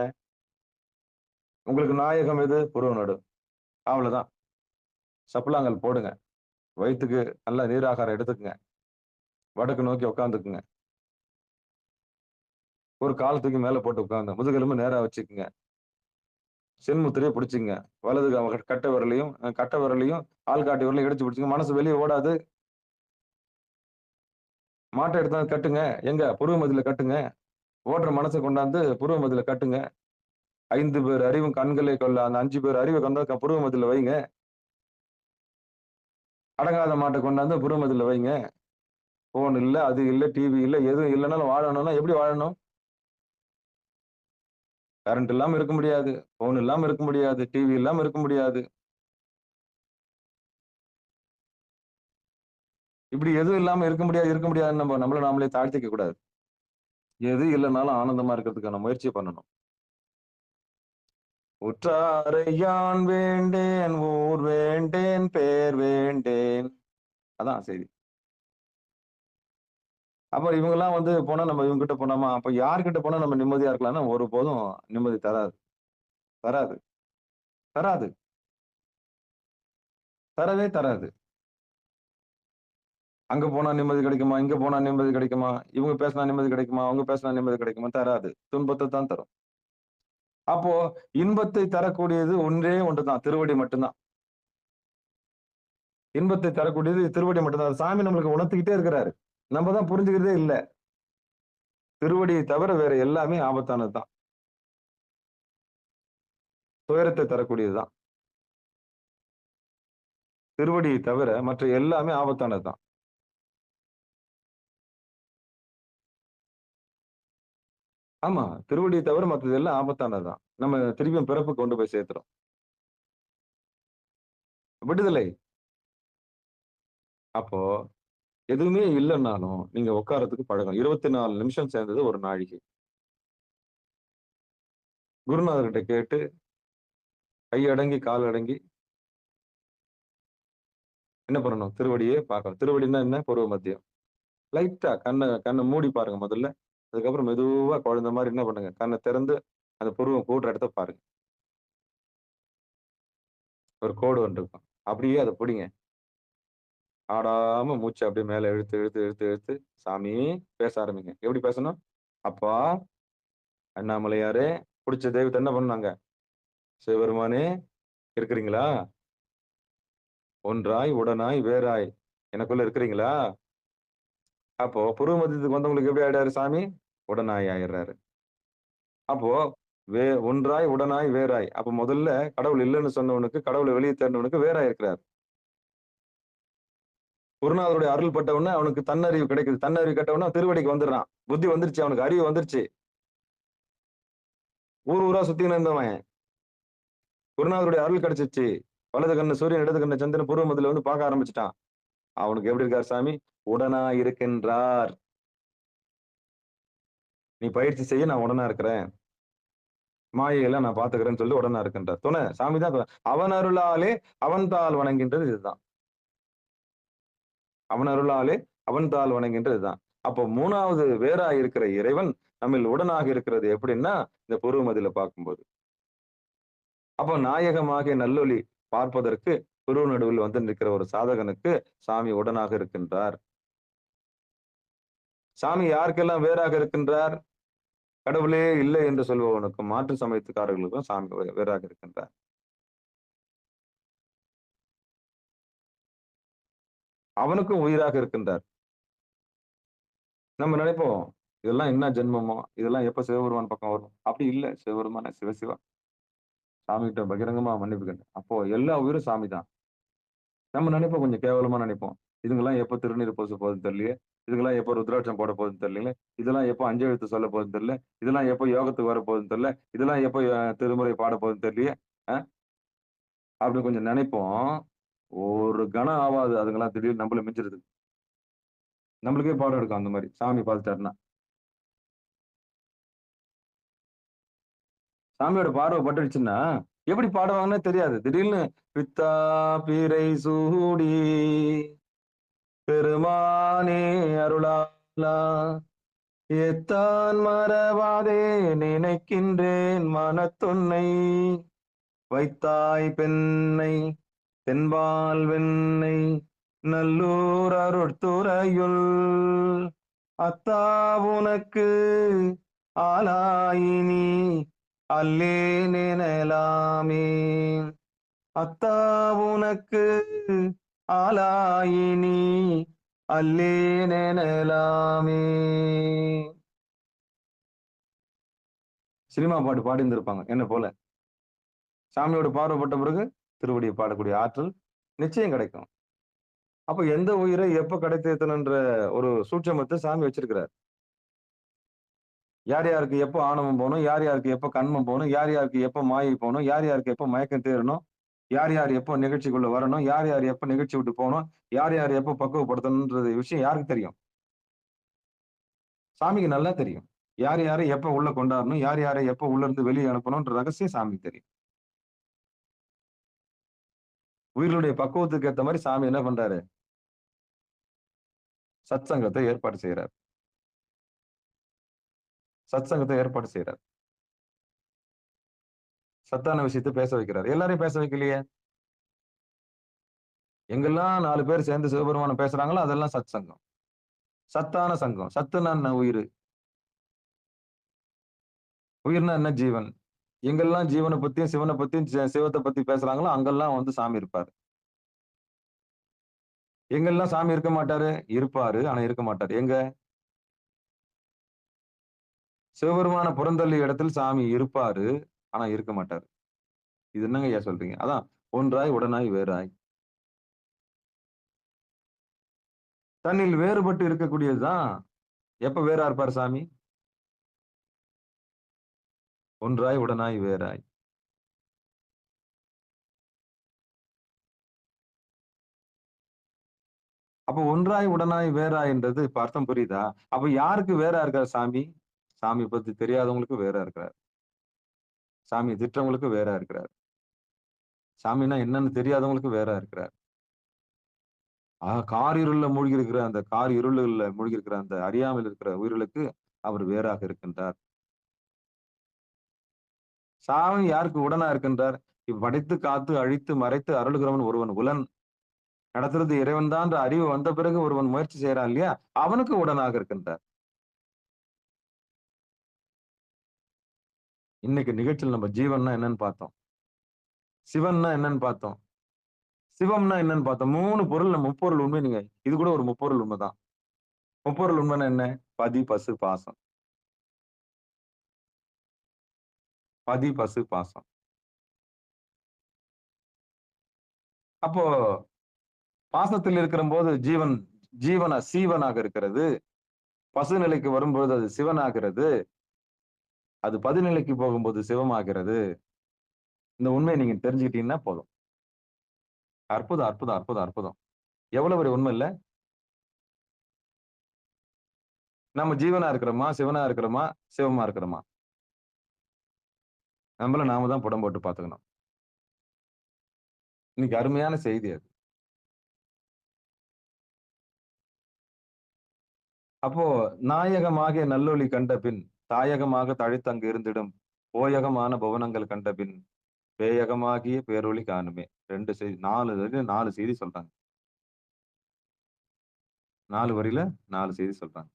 உங்களுக்கு நாயகம் எது? புருவ நடு. அவ்வளவுதான். சப்பலாங்கல் போடுங்க. வயித்துக்கு நல்லா நீராகாரம் எடுத்துக்கங்க. வடக்கு நோக்கி உட்கார்ந்துக்குங்க. ஒரு கால தூக்கி மேல போட்டு உட்கார்ந்து, முதுகெலும்பு நேரா வச்சுக்கங்க. சின்முத்திரைய பிடிச்சுக்கங்க. வலது கட்டை விரலையும், ஆள்காட்டி விரலையும் இடிச்சு பிடிச்சுங்க. மனசு வெளிய ஓடாது. மாட்ட எடுத்தாந்து கட்டுங்க. எங்க? புருவ மத்தியில கட்டுங்க. ஓடுற மனச கொண்டாந்து புருவ மத்தியில கட்டுங்க. 5 பேர் அறிவும் கண்களை கொள்ள அந்த 5 பேர் அறிவ கொண்டாந்து புருவ மத்தியில வைங்க. அடங்காத மாட்ட கொண்டாந்து புருவ மத்தியில வைங்க. போன் இல்ல, அது இல்ல, டிவி இல்ல, எதுவும் இல்லனாலும் வாழணும்னா எப்படி வாழணும்? கரண்ட் இல்லாம இருக்க முடியாது. போன் இல்லாம இருக்க முடியாது. டிவி இல்லாம இருக்க முடியாது. இப்படி எதுவும் இல்லாம இருக்க முடியாதுன்னு நம்மள நாமளே தாழ்த்திக்க கூடாது. எது இல்லனாலும் ஆனந்தமா இருக்கிறதுக்கான முயற்சி பண்ணணும். உற்றாரை யான் வேண்டேன், ஊர் வேண்டேன், பேர் வேண்டேன். அதான் செய்தி. அப்ப இவங்கலாம் போனா நம்ம இவங்க கிட்ட போனோமா, அப்ப யார்கிட்ட போனா நம்ம நிம்மதியா இருக்கலாம்னா, ஒருபோதும் நிம்மதி தராது. தராது. தராது. தரவே தராது. அங்க போனா நிம்மதி கிடைக்குமா? இங்க போனா நிம்மதி கிடைக்குமா? இவங்க பேசினா நிம்மதி கிடைக்குமா? அவங்க பேசினா நிம்மதி கிடைக்குமா? தராது. துன்பத்த தான் தரும். அப்போ இன்பத்தை தரக்கூடியது ஒன்றே ஒன்றுதான். திருவடி மட்டும்தான். இன்பத்தை தரக்கூடியது திருவடி மட்டும்தான். அது சாமி நம்மளுக்கு உணர்த்திக்கிட்டே இருக்கிறாரு. நம்ம தான் புரிஞ்சுக்கிறதே இல்ல. திருவடியை தவிர வேற எல்லாமே ஆபத்தானது தான். துயரத்தை தரக்கூடியது தான். திருவடியை தவிர மற்ற எல்லாமே ஆபத்தானது தான். ஆமா. திருவடியை தவிர மத்தது எல்லாம் ஆபத்தானது தான். நம்ம திருப்பியும் பிறப்புக்கு கொண்டு போய் சேர்த்துரும். விடுதலை. அப்போ எதுவுமே இல்லன்னாலும் நீங்க உட்கார்றதுக்கு பழகணும். 24 நிமிஷம் சேர்ந்தது ஒரு நாழிகை. குருநாதர்கிட்ட கேட்டு கை அடங்கி, கால் அடங்கி என்ன பண்ணணும்? திருவடியே பார்க்கணும். திருவடின்னா என்ன? பூர்வ மத்தியம். லைட்டா கண்ண மூடி பாருங்க முதல்ல. அதுக்கப்புறம் மெதுவா குழந்தை மாரி என்ன பண்ணுங்க? கண்ண திறந்து அந்த புருவம் கூடுற இடத்த பாருங்க. ஒரு கோடு ஒண்ணு இருக்கும். அப்படியே அத புடிங்க. ஆடாம மூச்ச அப்படியே மேல இழுத்து, இழுத்து, இழுத்து, இழுத்து சாமி பேச ஆரம்பிங்க. எப்படி பேசணும்? அப்பா, அண்ணாமலையாரே, புடிச்ச தெய்வத்த என்ன பண்ணாங்க? சிவபெருமானே இருக்கிறீங்களா? ஒன்றாய், உடனாய், வேறாய் எனக்குள்ள இருக்கிறீங்களா? அப்போ புருவ மத்தியத்துக்கு வந்தவங்களுக்கு எப்படி ஆயிடாரு சாமி? உடனாய் ஆயிடுறாரு. அப்போ ஒன்றாய், உடனாய், வேறாய். அப்ப முதல்ல கடவுள் இல்லன்னு சொன்னவனுக்கு, கடவுள வெளிய தேடினவனுக்கு வேறாய் இருக்கிறார். குருநாதருடைய அருள் பட்ட உடனே அவனுக்கு தன்னறிவு கிடைக்குது. தன்னறிவு கெட்ட உடனே திருவடிக்கு வந்துடுறான். புத்தி வந்துருச்சு அவனுக்கு. அறிவு வந்துருச்சு. ஊர் ஊரா சுத்தின்னு இருந்தவன். குருநாதருடைய அருள் கிடைச்சிருச்சு. வலது கண்ணு சூரியன், இடது கண்ணு சந்திரன் பூர்வ மத்தியில பார்க்க ஆரம்பிச்சுட்டான். அவனுக்கு எப்படி இருக்கார் சாமி? உடனா இருக்கின்றார். நீ பயிற்சி செய்ய நான் உடனா இருக்கிறேன். மாயையெல்லாம் நான் பாத்துக்கிறேன்னு சொல்லி உடனா இருக்கின்றார். துணை சாமி தான் துணை. அவன் அருளாலே அவன் தாள் வணங்கின்றது இதுதான். அவன் அருளாலே அவன் தாள் வணங்கின்றது இதுதான். அப்போ 3வது வேறா இருக்கிற இறைவன் நம்மில் உடனாக இருக்கிறது எப்படின்னா, இந்த பூர்வ மத்தியில பார்க்கும்போது. அப்போ நாயகமாகிய நல்லொளி பார்ப்பதற்கு குரு நடுவில் நிற்கிற ஒரு சாதகனுக்கு சாமி உடனாக இருக்கின்றார். சாமி யாருக்கெல்லாம் வேறாக இருக்கின்றார்? கடவுளே இல்லை என்று சொல்பவனுக்கும் மாற்று சமயத்துக்காரர்களுக்கும் சாமி வேறாக இருக்கின்றார். அவனுக்கும் உயிராக இருக்கின்றார். நம்ம நினைப்போம் இதெல்லாம் என்ன ஜென்மமோ, இதெல்லாம் எப்ப சிவபெருமான் பக்கம் வரும்? அப்படி இல்ல. சிவபெருமான சிவசிவா சாமிகிட்ட பகிரங்கமா மன்னிப்பு கேட்டேன். அப்போ எல்லா உயிரும் சாமி தான். நம்ம நினைப்போம் கொஞ்சம் கேவலமா நினைப்போம். இதுங்கெல்லாம் எப்ப திருநீர் பூச போகுதுன்னு தெரியலையே. இதுங்கெல்லாம் எப்ப ருத்ராட்சம் போட போகுதுன்னு தெரியல. இதெல்லாம் எப்ப அஞ்செழுத்து சொல்ல போகுதுன்னு தெரியல. இதெல்லாம் எப்ப யோகத்துக்கு வர போகுதுன்னு தெரியல. இதெல்லாம் எப்ப திருமுறை பாட போகுதுன்னு தெரியலையே. அப்படி கொஞ்சம் நினைப்போம். ஒரு கணம் ஆவாது அதுங்கெல்லாம் திடீர்னு நம்மள மிஞ்சிருது. நம்மளுக்கே பாடம் எடுக்கும் அந்த மாதிரி. சாமி பார்த்துட்டாருன்னா. சாமியோட பார்வை பட்டுடுச்சுன்னா எப்படி பாடுவாங்கன்னே தெரியாது. திடீர்னு பித்தா பீரை சூடி பெருமானே அருளாலா எத்தான் மறவாதே நினைக்கின்றேன் மனத்துன்னை வைத்தாய் பெண்ணை தென்பால் வெண்ணை நல்லூர் அருட்துறையுள் அத்தா உனக்கு ஆலாயினி அல்லே நினைலாமே அத்தா உனக்கு ஆலாயினி அல்லே நினைலாமே. சினிமா பாட்டு பாடியிருந்திருப்பாங்க என்ன போல. சாமியோட பார்வைப்பட்ட பிறகு திருவடியை பாடக்கூடிய ஆற்றல் நிச்சயம் கிடைக்கும். அப்ப எந்த உயிரை எப்ப கிடைத்தேத்தணுன்ற ஒரு சூட்சமத்தை சாமி வச்சிருக்கிறார். யார் யாருக்கு எப்ப ஆணவம் போகணும், யார் யாருக்கு எப்ப கண்மம் போகணும், யார் யாருக்கு எப்ப மாயை போகணும், யார் யாருக்கு எப்ப மயக்கம் தேரணும், யார் யார் எப்ப நிகழ்ச்சிக்குள்ள வரணும், யார் யார் எப்ப நிகழ்ச்சி விட்டு போகணும், யார் யார் எப்ப பக்குவப்படுத்தணும்ன்றது விஷயம் யாருக்கு தெரியும்? சாமிக்கு நல்லா தெரியும். யார் யாரை எப்ப உள்ள கொண்டாடணும், யார் யாரை எப்ப உள்ள இருந்து வெளியே அனுப்பணும்ன்ற ரகசியம் சாமிக்கு தெரியும். உயிர்களுடைய பக்குவத்துக்கு ஏற்ற மாதிரி சாமி என்ன பண்றாரு? சத்சங்கத்தை ஏற்பாடு செய்யறார். சத்சங்கத்தை ஏற்பாடு செய்யறார். சத்தான விஷயத்தை பேச வைக்கிறார். எல்லாரையும் பேச வைக்கலையே. எங்கெல்லாம் 4 பேர் சேர்ந்து சிவபெருமானம் பேசுறாங்களோ அதெல்லாம் சத் சங்கம். சத்தான சங்கம். சத்துனா என்ன? உயிர். உயிர்னா என்ன? ஜீவன். எங்கெல்லாம் ஜீவனை பத்தியும் சிவனை பத்தியும் சிவத்தை பத்தி பேசுறாங்களோ அங்கெல்லாம் வந்து சாமி இருப்பாரு. எங்கெல்லாம் சாமி இருக்க மாட்டாரு? இருப்பாரு, ஆனா இருக்க மாட்டாரு. எங்க? சிவபெருமான புறந்தள்ளி இடத்தில் சாமி இருப்பாரு, ஆனா இருக்க மாட்டாரு. இது என்னங்க ஐயா சொல்றீங்க? அதான் ஒன்றாய் உடனாய் வேறாய். தன்னில் வேறுபட்டு இருக்கக்கூடியதுதான். எப்ப வேறா இருப்பார் சாமி? ஒன்றாய் உடனாய் வேறாய். அப்ப ஒன்றாய் உடனாய் வேறாய் என்றது இப்ப அர்த்தம் புரியுதா? அப்ப யாருக்கு வேறா இருக்கார் சாமி? சாமி பத்தி தெரியாதவங்களுக்கு வேறா இருக்கிறார். சாமி திட்டவங்களுக்கு வேறா இருக்கிறார். சாமின்னா என்னன்னு தெரியாதவங்களுக்கு வேறா இருக்கிறார். கார் இருள்ல மூழ்கி இருக்கிற அந்த கார் இருளுல மூழ்கி இருக்கிற அந்த அறியாமல் இருக்கிற உயிர்களுக்கு அவர் வேறாக இருக்கின்றார். சாமி யாருக்கு உடனா இருக்கின்றார்? படைத்து காத்து அழித்து மறைத்து அருளுகிறவன் ஒருவன் உலன் நடத்துறது இறைவன் தான் அறிவு வந்த பிறகு ஒருவன் முயற்சி செய்யறான் இல்லையா, அவனுக்கு உடனாக இருக்கின்றார். இன்னைக்கு நிகழ்ச்சியில் நம்ம ஜீவன்னா என்னன்னு பார்த்தோம், சிவன்னா என்னன்னு பார்த்தோம், சிவம்னா என்னன்னு பார்த்தோம். 3 பொருள், முப்பொருள் உண்மை. நீங்க இது கூட ஒரு முப்பொருள் உண்மைதான். முப்பொருள் உண்மைன்னா என்ன? பதி பசு பாசம். பதி பசு பாசம். அப்போ பாசத்தில் இருக்கிற போது ஜீவன் சீவனாக இருக்கிறது. பசு நிலைக்கு வரும்போது அது சிவனாகிறது. அது பதிநிலைக்கு போகும்போது சிவமாகிறது. இந்த உண்மையை நீங்க தெரிஞ்சுக்கிட்டீங்கன்னா போதும். அற்புதம், அற்புதம், அற்புதம், அற்புதம். எவ்வளவு ஒரு உண்மை இல்ல? நம்ம ஜீவனா இருக்கிறோமா, சிவனா இருக்கிறோமா, சிவமா இருக்கிறோமா? நம்மள நாம தான் புடம் போட்டு பார்த்துக்கணும். இன்னைக்கு அருமையான செய்தி அது. அப்போ நாயகமாகிய நல்லொளி கண்ட பின் தாயகமாக தழைத்தங்கு இருந்திடும் போயகமான புவனங்கள் கண்ட பின் பேயகமாகிய பேரொளி காணுமே. 2 செய்தி, 4 செய்தி சொல்றாங்க. 4 வரியில 4 செய்தி சொல்றாங்க.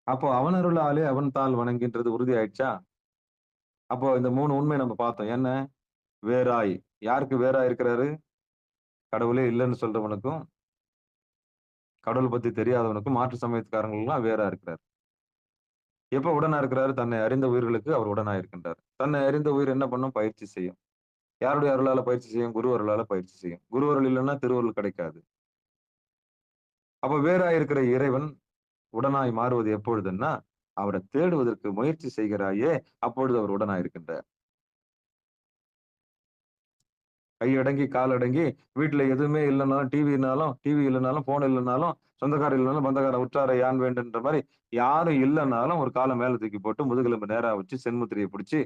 அப்போ அவன் அருளாலே அவன் தாள் வணங்கின்றது உறுதி ஆயிடுச்சா? அப்போ இந்த 3 உண்மை நம்ம பார்த்தோம். என்ன? வேறாய். யாருக்கு வேறாய் இருக்கிறாரு? கடவுளே இல்லைன்னு சொல்றவனுக்கும், கடவுள் பத்தி தெரியாதவனுக்கும், மாற்று சமயத்துக்காரங்களுக்கெல்லாம் வேறா இருக்கிறார். எப்ப உடனா இருக்கிறாரு? தன்னை அறிந்த உயிர்களுக்கு அவர் உடனா இருக்கின்றார். தன்னை அறிந்த உயிர் என்ன பண்ணும்? பயிற்சி செய்யும். யாருடைய அருளால பயிற்சி செய்யும்? குரு அருளால பயிற்சி செய்யும். குரு அருள் இல்லைன்னா திருவருள் கிடைக்காது. அப்ப வேறாய் இருக்கிற இறைவன் உடனாய் மாறுவது எப்பொழுதுன்னா, அவரை தேடுவதற்கு முயற்சி செய்கிறாயே, அப்பொழுது அவர் உடனாய் இருக்கின்றார். கையடங்கி கால் அடங்கி வீட்டுல எதுவுமே இல்லைனாலும், டிவி இல்லைனாலும், போன் இல்லைனாலும் சொந்தக்காரர் இல்லைனாலும் பந்தக்கார உற்றாரை யான் வேண்டுன்ற மாதிரி யாரும் இல்லைன்னாலும் ஒரு காலை மேல தூக்கி போட்டு முதுகெலும்பு நேரா வச்சு சென்முத்திரையை பிடிச்சி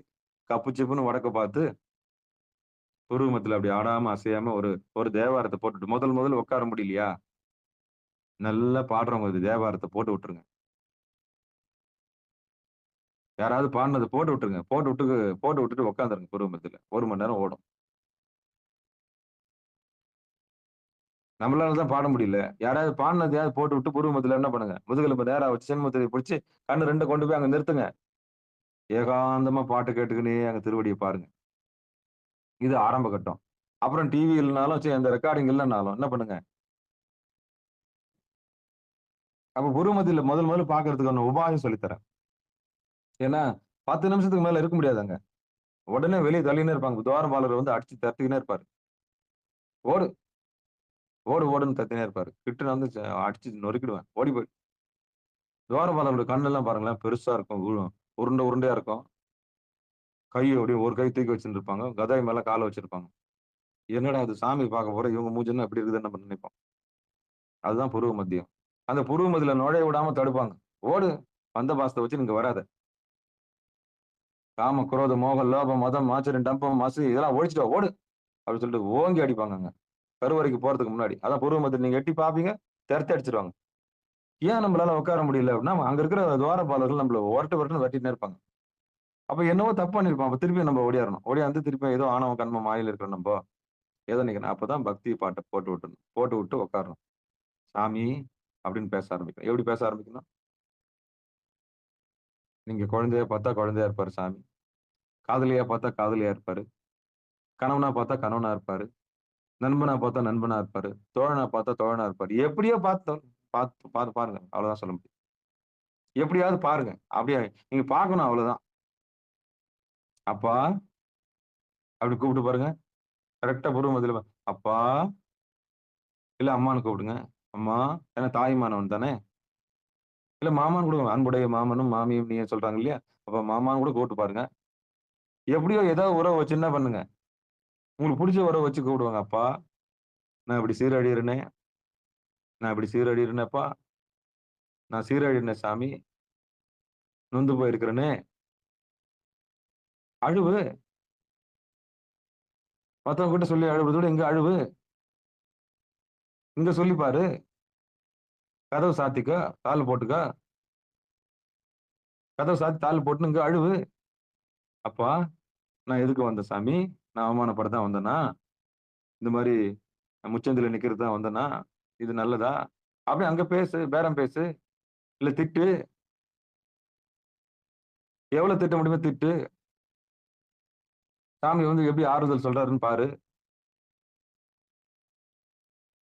கப்பு சிப்புன்னு வடக்க பார்த்து புருவமத்துல அப்படி ஆடாம அசையாம ஒரு ஒரு தேவாரத்தை போட்டுட்டு முதல் உட்கார முடியலையா நல்லா பாடுறவங்க இது தேவாரத்தை போட்டு விட்டுருங்க. யாராவது பாடினதை போட்டு விட்டுருங்க. போட்டு விட்டுட்டு உட்காந்துருங்க புருவமத்துல. 1 மணி நேரம் ஓடும். நம்மளால தான் பாட முடியல. யாராவது பாடினதையாவது போட்டு விட்டு புருவமத்துல என்ன பண்ணுங்க, முதுகெலும்பு நேரா வச்சு சென்முத்திரையை பிடிச்சு கண்ணு 2 கொண்டு போய் அங்க நிறுத்துங்க. ஏகாந்தமா பாட்டு கேட்டுக்கினே அங்க திருவடியை பாருங்க. இது ஆரம்ப கட்டம். அப்புறம் டிவி இல்லைனாலும் சரி, அந்த ரெக்கார்டிங் இல்லைனாலும் என்ன பண்ணுங்க, அப்ப புருவமத்தில முதல்ல பாக்குறதுக்கான உபாயம் சொல்லித்தரேன். ஏன்னா 10 நிமிஷத்துக்கு மேல இருக்க முடியாதுங்க. உடனே வெளியே தள்ளினே இருப்பாங்க. துவாரபாலர் வந்து அடிச்சு தட்டினே இருப்பாரு. ஓடு ஓடுன்னு தட்டினே இருப்பாரு. கிட்ட வந்து அடிச்சு நொறுக்கிடுவேன். ஓடி போய் துவாரபாலரோட கண்ணெல்லாம் பாருங்களேன், பெருசா இருக்கும். உருண்டையா இருக்கும். கை அப்படியே ஒரு கை தூக்கி வச்சுட்டு இருப்பாங்க. கதை மேல கால வச்சிருப்பாங்க. என்னடா அது சாமி பார்க்க போற, இவங்க மூஞ்சுன்னா எப்படி இருக்குதுன்னு நம்ம நினைப்போம். அதுதான் புருவ மத்தியம். அந்த புருவ மத்தியில நுழைய விடாம தடுப்பாங்க. ஓடு, வந்த பாசத்தை வச்சு நீங்க வராத. காம, குரோத, மோகம், லோபம், மதம், ஆச்சரியம், டம்பம், மசு இதெல்லாம் ஒழிச்சிட்டு ஓடு அப்படின்னு சொல்லிட்டு ஓங்கி அடிப்பாங்க. கருவறைக்கு போறதுக்கு முன்னாடி. அதான் புருவ மத்தியில் நீங்க எட்டி பாப்பீங்க, திரட்டி அடிச்சிருவாங்க. ஏன் நம்மளால உட்கார முடியல அப்படின்னா, அங்க இருக்கிற துவாரபாலர்கள் நம்மள ஒரட்டுன்னு வெட்டிட்டு இருப்பாங்க. அப்ப என்னவோ தப்பு பண்ணிருப்பான். அப்ப திருப்பி நம்ம ஓடியாரணும். ஓடியாந்து திருப்பி ஏதோ ஆணவ கண்மம் மாயில இருக்கிறோம் நம்ம. ஏதோ நினைக்கிறேன். அப்பதான் பக்தி பாட்டை போட்டு விட்டுணும். போட்டு விட்டு உட்காரணும். சாமி அப்படின்னு பேச ஆரம்பிக்கணும். எப்படி பேச ஆரம்பிக்கணும்? நீங்க குழந்தைய பார்த்தா குழந்தையா இருப்பாரு சாமி. காதலியா பார்த்தா காதலியா இருப்பாரு. கணவனா பார்த்தா கணவனா இருப்பாரு. நண்பனா பார்த்தா நண்பனா இருப்பாரு. தோழனா பார்த்தா தோழனா இருப்பாரு. எப்படியோ பார்த்து பார்த்து பார்த்து பாருங்க. அவ்வளவுதான் சொல்ல முடியும். எப்படியாவது பாருங்க. அப்படியே நீங்க பார்க்கணும் அவ்வளவுதான். அப்பா அப்படி கூப்பிட்டு பாருங்க. கரெக்டா புருவமத்தில அப்பா இல்ல அம்மான்னு கூப்பிடுங்க. அம்மா ஏன்னா தாய்மானவன் தானே. இல்ல மாமான்னு கூட அன்புடைய மாமனும் மாமியும் நீங்க சொல்றாங்க இல்லையா? அப்ப மாமான்னு கூட கூப்பிட்டு பாருங்க. எப்படியோ ஏதோ உறவு வச்சு என்ன பண்ணுங்க. உங்களுக்கு பிடிச்ச உறவு வச்சு கூப்பிடுவாங்க. அப்பா நான் இப்படி சீரழிறேனே. நான் இப்படி சீரழிறேனேப்பா. நான் சீரழிறேனே சாமி. நொந்து போயிருக்கிறேனே. அழுவு. மத்தவங்க கிட்ட சொல்லி அழுவுறத விட இங்க அழுவு. இங்க சொல்லி பாரு. கதவு சாத்திக்க, தாள் போட்டுக்க. கதவு சாத்தி தாள் போட்டு இங்க அழுவு. அப்பா நான் எதுக்கு வந்தேன் சாமி? நான் அவமானப்பட தான் வந்தேனா? இந்த மாதிரி முச்சந்தில நிக்கிறது தான் வந்தேனா? இது நல்லதா? அப்படியே அங்க பேசு, பேரம் பேசு. இல்ல திட்டு. எவ்வளவு திட்ட முடியுமோ திட்டு. சாமி வந்து எப்படி ஆறுதல் சொல்றாருன்னு பாரு.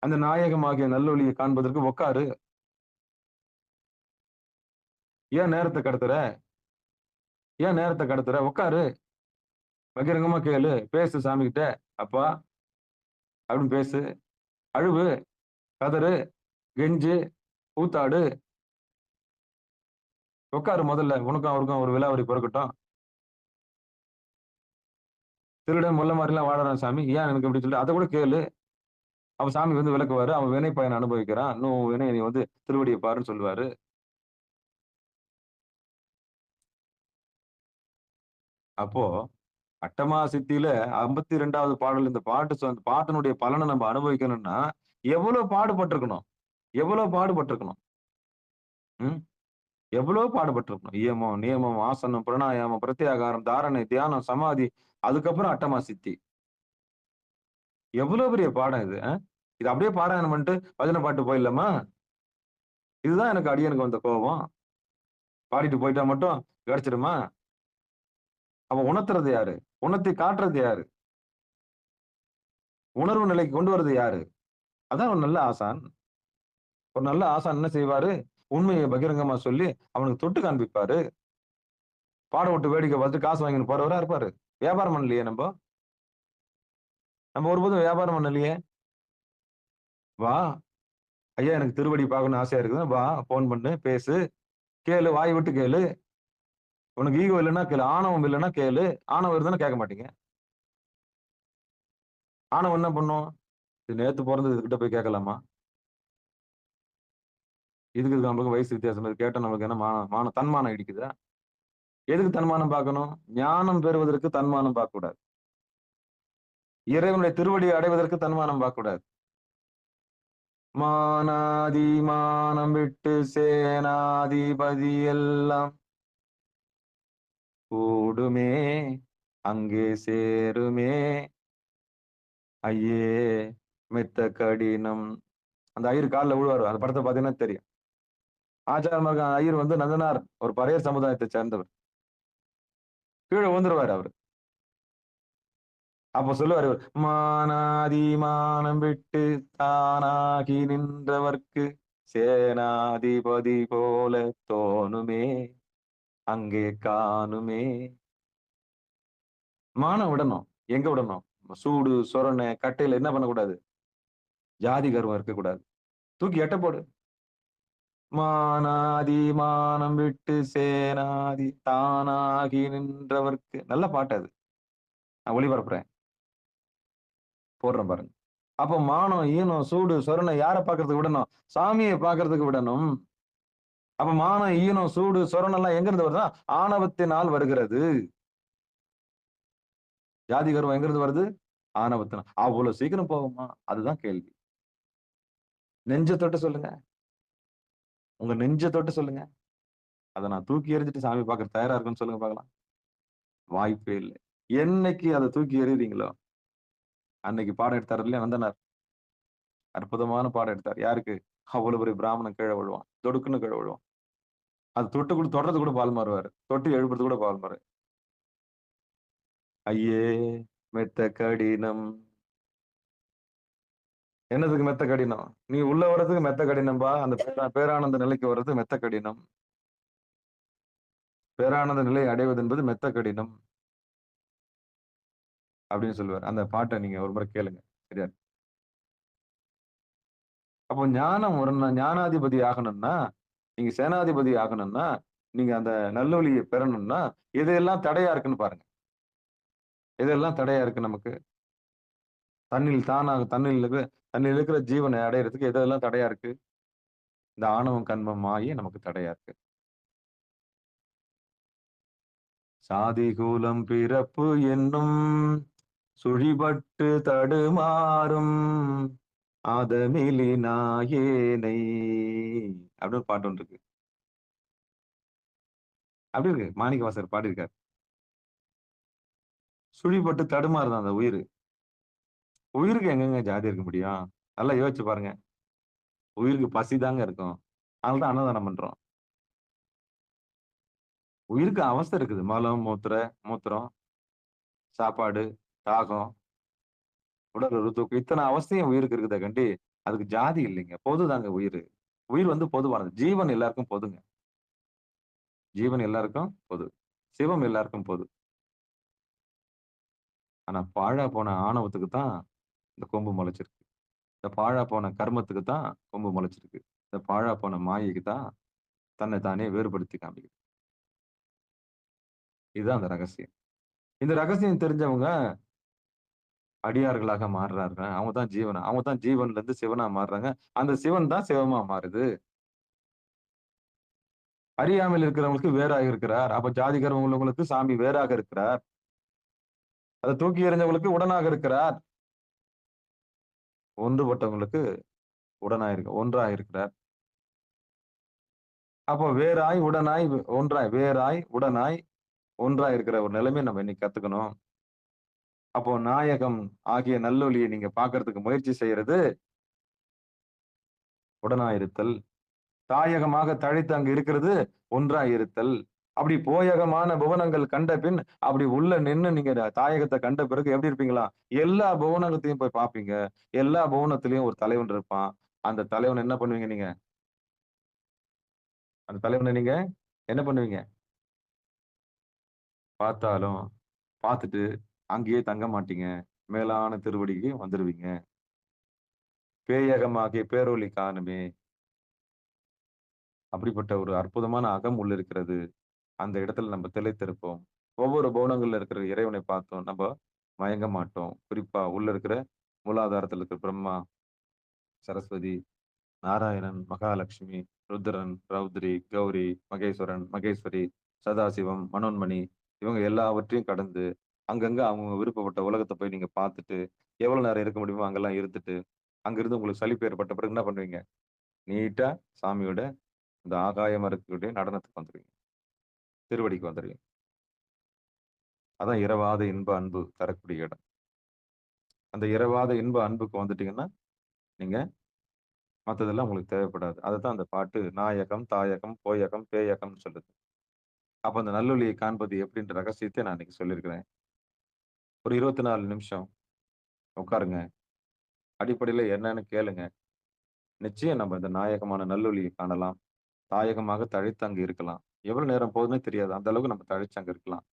அந்த நாயகமாகிய நல்லொளியை காண்பதற்கு உட்காரு. ஏன் நேரத்தை கடத்துற? ஏன் நேரத்தை கடத்துற? உட்காரு. பகிரங்கமா கேளு. பேசு சாமி கிட்ட. அப்பா அப்படின்னு பேசு. அழுவு, கதறு, கெஞ்சு, கூத்தாடு. உட்காரு முதல்ல. உனக்கும் அவருக்கும் ஒரு விலாவரி பிறக்கட்டும். திருடன் முல்ல மாதிரிலாம் வாழறான் சாமி. ஏன் எனக்கு இப்படி சொல்லிட்டு அதை கூட கேளு. அவன் சாமி வந்து விளக்குவாரு. அவன் வினை பயனை அனுபவிக்கிறான். இன்னும் வினை நீ வந்து திருவடியை பாருன்னு சொல்லுவாரு. அப்போ அட்டமா சித்தியில 52வது பாடல் இந்த பாட்டினுடைய பலனை நம்ம அனுபவிக்கணும்னா எவ்வளவு பாடுபட்டிருக்கணும். எவ்வளவு பாடுபட்டிருக்கணும். ம் எவ்வளவு பாடுபட்டிருக்கணும். இயமம், நியமம், ஆசனம், பிராணாயாமம், பிரத்யாகாரம், தாரணை, தியானம், சமாதி, அதுக்கப்புறம் அட்டமா சித்தி. எவ்வளவு பெரிய பாடம் இது. இது அப்படியே பாராயணம் பண்ணிட்டு பஜனை பாட்டு போயிடலாமா? இதுதான் எனக்கு அடியனுக்கு வந்த கோபம். பாடிட்டு போயிட்டா மட்டும் கிடைச்சிடுமா? அவன் உணர்த்துறது யாரு? உணர்த்தி காட்டுறது யாரு? உணர்வு நிலைக்கு கொண்டு வர்றது யாரு? அதான் ஒரு நல்ல ஆசான். ஒரு நல்ல ஆசான் என்ன செய்வாரு? உண்மையை பகிரங்கமா சொல்லி அவனுக்கு தொட்டு காண்பிப்பாரு. பாட விட்டு வேடிக்கை பார்த்து காசு வாங்கின்னு போறவரா இருப்பாரு. வியாபாரம் பண்ணலையே நம்ம ஒருபோதும் வியாபாரம் பண்ணலையே. வா ஐயா எனக்கு திருவடி பார்க்கணும்னு ஆசையா இருக்குது. வா போன் பண்ணு, பேசு, கேளு, வாய் விட்டு கேளு. உனக்கு ஈகோ இல்லைன்னா கேளு. ஆணவம் இல்லைன்னா கேளு. ஆணவம் இருந்தாலும் கேட்க மாட்டீங்க. ஆணவம் என்ன பண்ணும்? இது நேத்து பிறந்தது இதுகிட்ட போய் கேட்கலாமா? இதுக்கு நம்மளுக்கு வயசு வித்தியாசம் இது கேட்டா நமக்கு என்ன மானம் தன்மானம் இடிக்குதா? எதுக்கு தன்மானம் பார்க்கணும்? ஞானம் பெறுவதற்கு தன்மானம் பார்க்க கூடாது. இறைவனுடைய திருவடியை அடைவதற்கு தன்மானம் பார்க்க கூடாது. மானாதி மானம் விட்டு சேனாதிபதி எல்லாம் கூடுமே அங்கே சேருமே ஐயே மெத்த கடினம். அந்த ஐயர் காலில் விழுவாரு. அந்த படத்தை பார்த்தீங்கன்னா தெரியும். ஆச்சாரமாக ஐயர் வந்து நந்தனார் ஒரு பறையர் சமுதாயத்தை சேர்ந்தவர். கீழே விழுந்துருவாரு அவரு. அப்ப சொல்லுவாரு இவர், மானாதி மானம் விட்டு தானாகி நின்றவர்க்கு சேனாதிபதி போல தோணுமே அங்கே காணுமே. மானம் விடணும். எங்க விடணும்? சூடு சொரணை கட்டையில என்ன பண்ணக்கூடாது? ஜாதி கர்வம் இருக்கக்கூடாது. தூக்கி எட்ட போடு. மானாதி மானம் விட்டு சேனாதி தானாகி நின்றவர்க்கு. நல்ல பாட்டு அது. நான் ஒளிபரப்புறேன், போடுறேன் பாருங்க. அப்ப மானம் ஈனம் சூடு சொரணை யாரை பார்க்கறதுக்கு விடணும்? சாமியை பார்க்கறதுக்கு விடணும். அப்ப மானம் ஈனம் சூடு சொரணை எல்லாம் எங்க இருந்து வருதுன்னா ஆணவத்தினால் வருகிறது. ஜாதி கர்வம் எங்க இருந்து வருது? ஆணவத்தினால். அவ்வளவு சீக்கிரம் போகுமா? அதுதான் கேள்வி. நெஞ்ச தொட்டு சொல்லுங்க. உங்க நெஞ்ச தொட்டு சொல்லுங்க. அதை நான் தூக்கி எறிஞ்சிட்டு சாமி பார்க்க தயாரா இருக்குன்னு சொல்லுங்க பார்க்கலாம். வாய்ப்பே இல்லை. என்னைக்கு அதை தூக்கி எறிறீங்களோ அன்னைக்கு பாடம் எடுத்தார் இல்லையா நந்தனார்? அற்புதமான பாடம் எடுத்தார். யாருக்கு? அவ்வளவு பெரிய பிராமணன் கீழே விழுவான், தொடுக்குன்னு கீழே விழுவான். அது தொட்டு கூட தொடர்றது கூட பால் மாறுவாரு, தொட்டு எழுப்புறது கூட பால் மாறு. ஐயே மெத்த கடினம். என்னதுக்கு மெத்த கடினம்? நீ உள்ள வர்றதுக்கு மெத்த கடினம்பா. அந்த பேரானந்த நிலைக்கு வர்றது மெத்த கடினம். பேரானந்த நிலை அடைவது என்பது மெத்த கடினம் அப்படின்னு சொல்லுவார். அந்த பாட்டை நீங்க ஒரு முறை கேளுங்க, சரியா? அப்போ ஞானம் வரணும். ஞானாதிபதி ஆகணும்னா, நீங்க சேனாதிபதி ஆகணும்னா, நீங்க அந்த நல்லொலியை பெறணும்னா எதெல்லாம் தடையா இருக்குன்னு பாருங்க. எதெல்லாம் தடையா இருக்கு நமக்கு? தண்ணில் தானாக தண்ணில் இருக்கிற ஜீவனை அடையிறதுக்கு எதெல்லாம் தடையா இருக்கு? இந்த ஆணவம் கண்மம் ஆகி நமக்கு தடையா இருக்கு. சாதி கூலம் பிறப்பு என்னும் சுழிபட்டு தடுமாறும் ஆதமிலி நாயேனை அப்படின்னு பாட்டு ஒன்று இருக்கு. அப்படி இருக்கு. மாணிக்கவாசகர் பாடியிருக்காரு. சுழிபட்டு தடுமாறுதான் அந்த உயிர். உயிருக்கு எங்கெங்க ஜாதி இருக்க முடியும்? நல்லா யோசிச்சு பாருங்க. உயிருக்கு பசி தாங்க இருக்கும். அதனாலதான் அன்னதானம் பண்றோம். உயிருக்கு அவஸ்தை இருக்குது. மலம் மூத்திரம், சாப்பாடு, தாகம், உடல் ஒரு தூக்கம், இத்தனை அவஸ்தையும் உயிருக்கு இருக்குதா கண்டி அதுக்கு ஜாதி இல்லைங்க. பொதுதாங்க உயிர். உயிர் வந்து பொதுவானது. ஜீவன் எல்லாருக்கும் பொதுங்க. ஜீவன் எல்லாருக்கும் பொது. சிவம் எல்லாருக்கும் பொது. ஆனா பாழா போன ஆணவத்துக்கு தான் இந்த கொம்பு முளைச்சிருக்கு. இந்த பாழா போன கர்மத்துக்கு தான் கொம்பு முளைச்சிருக்கு. இந்த பாழா போன மாயைக்கு தான் தன்னை தானே வேறுபடுத்தி காமிக்குது. இதுதான் அந்த ரகசியம். இந்த ரகசியம் தெரிஞ்சவங்க அடியார்களாக மாறுறாங்க. அவங்க தான் ஜீவன். அவங்க தான் ஜீவன்ல இருந்து சிவனா மாறுறாங்க. அந்த சிவன் தான் சிவமா மாறுது. அறியாமல் இருக்கிறவங்களுக்கு வேறாக இருக்கிறார். அப்ப ஜாதி கர்மம் உள்ளவங்களுக்கு சாமி வேறாக இருக்கிறார். அதை தூக்கி எறிஞ்சவங்களுக்கு உடனாக இருக்கிறார். ஒன்றுபட்டவங்களுக்கு ஒன்றாக இருக்கிறார். அப்போ வேறாய் உடனாய் ஒன்றாய், வேறாய் உடனாய் ஒன்றாய் இருக்கிற ஒரு நிலைமை நம்ம இன்னைக்கு கத்துக்கணும். அப்போ நாயகம் ஆகிய நல்லொலியை நீங்க பாக்குறதுக்கு முயற்சி செய்யறது உடனாயிருத்தல். தாயகமாக தழைத்து அங்கு இருக்கிறது ஒன்றாயிருத்தல். அப்படி போயகமான புவனங்கள் கண்ட பின் அப்படி உள்ள நின்னு நீங்க தாயகத்தை கண்ட பிறகு எப்படி இருப்பீங்களா? எல்லா புவனங்கத்தையும் போய் பார்ப்பீங்க. எல்லா புவனத்திலையும் ஒரு தலைவன் இருப்பான். அந்த தலைவன் என்ன பண்ணுவீங்க நீங்க? அந்த தலைவனை நீங்க என்ன பண்ணுவீங்க? பார்த்தாலும் பார்த்துட்டு அங்கேயே தங்க மாட்டீங்க. மேலான திருவடிக்கு வந்துருவீங்க. பேயகமாகிய பேரொளி காணுமே. அப்படிப்பட்ட ஒரு அற்புதமான அகம் உள்ள இருக்கிறது. அந்த இடத்துல நம்ம திளைத்திருப்போம். ஒவ்வொரு புவனங்கள்ல இருக்கிற இறைவனை பார்த்தோம் நம்ம மயங்க மாட்டோம். குறிப்பா உள்ள இருக்கிற மூலாதாரத்துல இருக்கிற பிரம்மா, சரஸ்வதி, நாராயணன், மகாலட்சுமி, ருத்ரன், ரௌத்ரி, கௌரி, மகேஸ்வரன், மகேஸ்வரி, சதாசிவம், மனோன்மணி இவங்க எல்லாவற்றையும் கடந்து அங்கங்க அவங்க விருப்பப்பட்ட உலகத்தை போய் நீங்க பார்த்துட்டு, எவ்வளவு நேரம் இருக்க முடியுமோ அங்கெல்லாம் இருந்துட்டு, அங்கிருந்து உங்களுக்கு சலிப்பு ஏற்பட்ட பிறகு என்ன பண்ணுவீங்க? நீட்டா சாமியோட இந்த ஆகாயமா இருக்கக்கூடிய நடனத்துக்கு வந்துருவீங்க. திருவடிக்கு வந்துருவீங்க. அதான் இரவாத இன்ப அன்பு தரக்கூடிய இடம். அந்த இரவாத இன்ப அன்புக்கு வந்துட்டீங்கன்னா, நீங்க மத்ததெல்லாம் உங்களுக்கு தேவைப்படாது. அதுதான் அந்த பாட்டு நாயகம், தாயகம், போயகம், பேயகம்னு சொல்லுது. அப்ப அந்த நல்லொளியை காண்பது எப்படின்ற ரகசியத்தை நான் இன்னைக்கு சொல்லியிருக்கிறேன். ஒரு 24 நிமிஷம் உட்காருங்க. அடிப்படையில என்னன்னு கேளுங்க. நிச்சயம் நம்ம இந்த நாயகமான நல்லொளியை காணலாம். தாயகமாக தழைத்து அங்க இருக்கலாம். எவ்வளவு நேரம் போகுதுன்னே தெரியாது. அந்த அளவுக்கு நம்ம தழைச்சு அங்க இருக்கலாம்.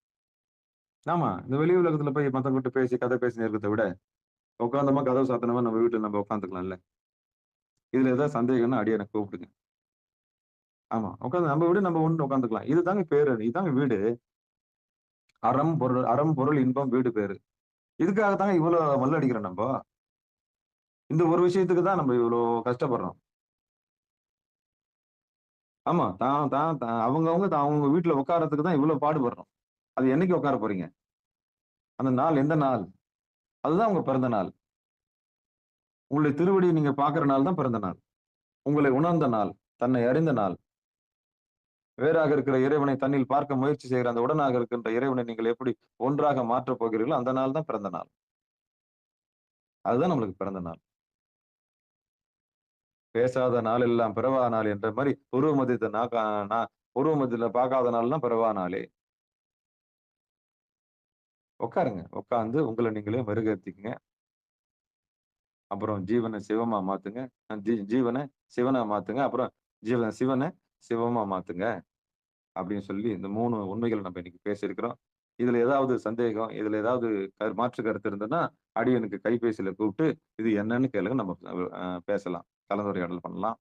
ஆமா. இந்த வெளி உலகத்துல போய் மத்தவங்ககிட்ட பேசி, கதை பேசின்னு இருக்கிறத விட, உட்கார்ந்தோமா, கதவு சாத்துனோமா நம்ம வீட்டுல நம்ம உட்காந்துக்கலாம்ல. இதுல ஏதாவது சந்தேகம்னா அடியேன கூப்பிடுங்க. ஆமா. உட்கார்ந்து நம்ம வீடு நம்ம ஒண்ணு உட்காந்துக்கலாம். இதுதாங்க பேரு. இதாங்க வீடு. அறம், பொருள், இன்பம், வீடு பேரு. இதுக்காக தாங்க இவ்வளோ மல்லடிக்கிறோம் நம்ப. இந்த ஒரு விஷயத்துக்கு தான் நம்ம இவ்வளோ கஷ்டப்படுறோம். ஆமா. தான் தான் தான் அவங்கவங்க அவங்க வீட்ல உட்கார்றதுக்கு தான் இவ்வளோ பாடுபடுறோம். அது என்னைக்கு உட்கார போறீங்க? அந்த நாள் எந்த நாள்? அதுதான் உங்க பிறந்த நாள். உங்களுடைய திருவடிய நீங்க பார்க்கிற நாள் தான் பிறந்த நாள். உங்களை உணர்ந்த நாள், தன்னை அறிந்த நாள். வேறாக இருக்கிற இறைவனை தன்னில் பார்க்க முயற்சி செய்கிற அந்த உடனாக இருக்கின்ற இறைவனை நீங்கள் எப்படி ஒன்றாக மாற்றப் போகிறீர்களோ, அந்த நாள் தான் பிறந்த நாள். அதுதான் நம்மளுக்கு பிறந்த நாள். பேசாத நாளெல்லாம் பிறவா நாள் என்ற மாரி உருவ மதியத்த உருவ மதியத்துல பார்க்காத நாள்லாம் பிறவா நாளே. உட்காருங்க. உட்கார்ந்து உங்கள நீங்களே மெருகேத்திக்கங்க. அப்புறம் ஜீவன சிவமா மாத்துங்க. ஜீவன சிவனா மாத்துங்க. அப்புறம் சிவன சிவமா மாத்துங்க. அப்படின்னு சொல்லி இந்த 3 உண்மைகள் நம்ம இன்னைக்கு பேசியிருக்கிறோம். இதுல ஏதாவது சந்தேகம், இதுல ஏதாவது மாற்று கருத்து இருந்ததுன்னா, அடியனுக்கு கைபேசியில கூப்பிட்டு, இது என்னன்னு கேளுங்க. நம்ம பேசலாம். கலந்துரையாடல் பண்ணலாம்.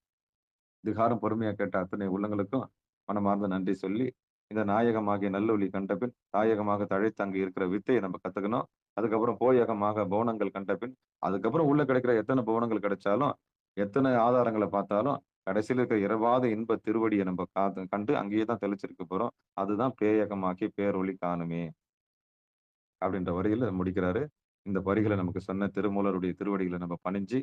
இதுகாரும் பொறுமையா கேட்ட அத்தனை உள்ளங்களுக்கும் மனமார்ந்த நன்றி சொல்லி, இந்த நாயகமாகிய நல்லொளி கண்டபின், தாயகமாக தழைத்து அங்கு இருக்கிற வித்தைய நம்ம கத்துக்கணும். அதுக்கப்புறம் போயகமாக புவனங்கள் கண்டபின், அதுக்கப்புறம் உள்ள கிடைக்கிற எத்தனை புவனங்கள் கிடைச்சாலும், எத்தனை ஆதாரங்கள பார்த்தாலும், கடைசியில இருக்கிற இரவாத இன்ப திருவடிய நம்ம கண்டு அங்கேயே தான் தெளிச்சிருக்க போறோம். அதுதான் பேயகமாக்கி பேரொளி காணுமே! அப்படின்ற வரியில முடிக்கிறாரு. இந்த வரிகள நமக்கு சொன்ன திருமூலருடைய திருவடிகள நம்ம பணிஞ்சு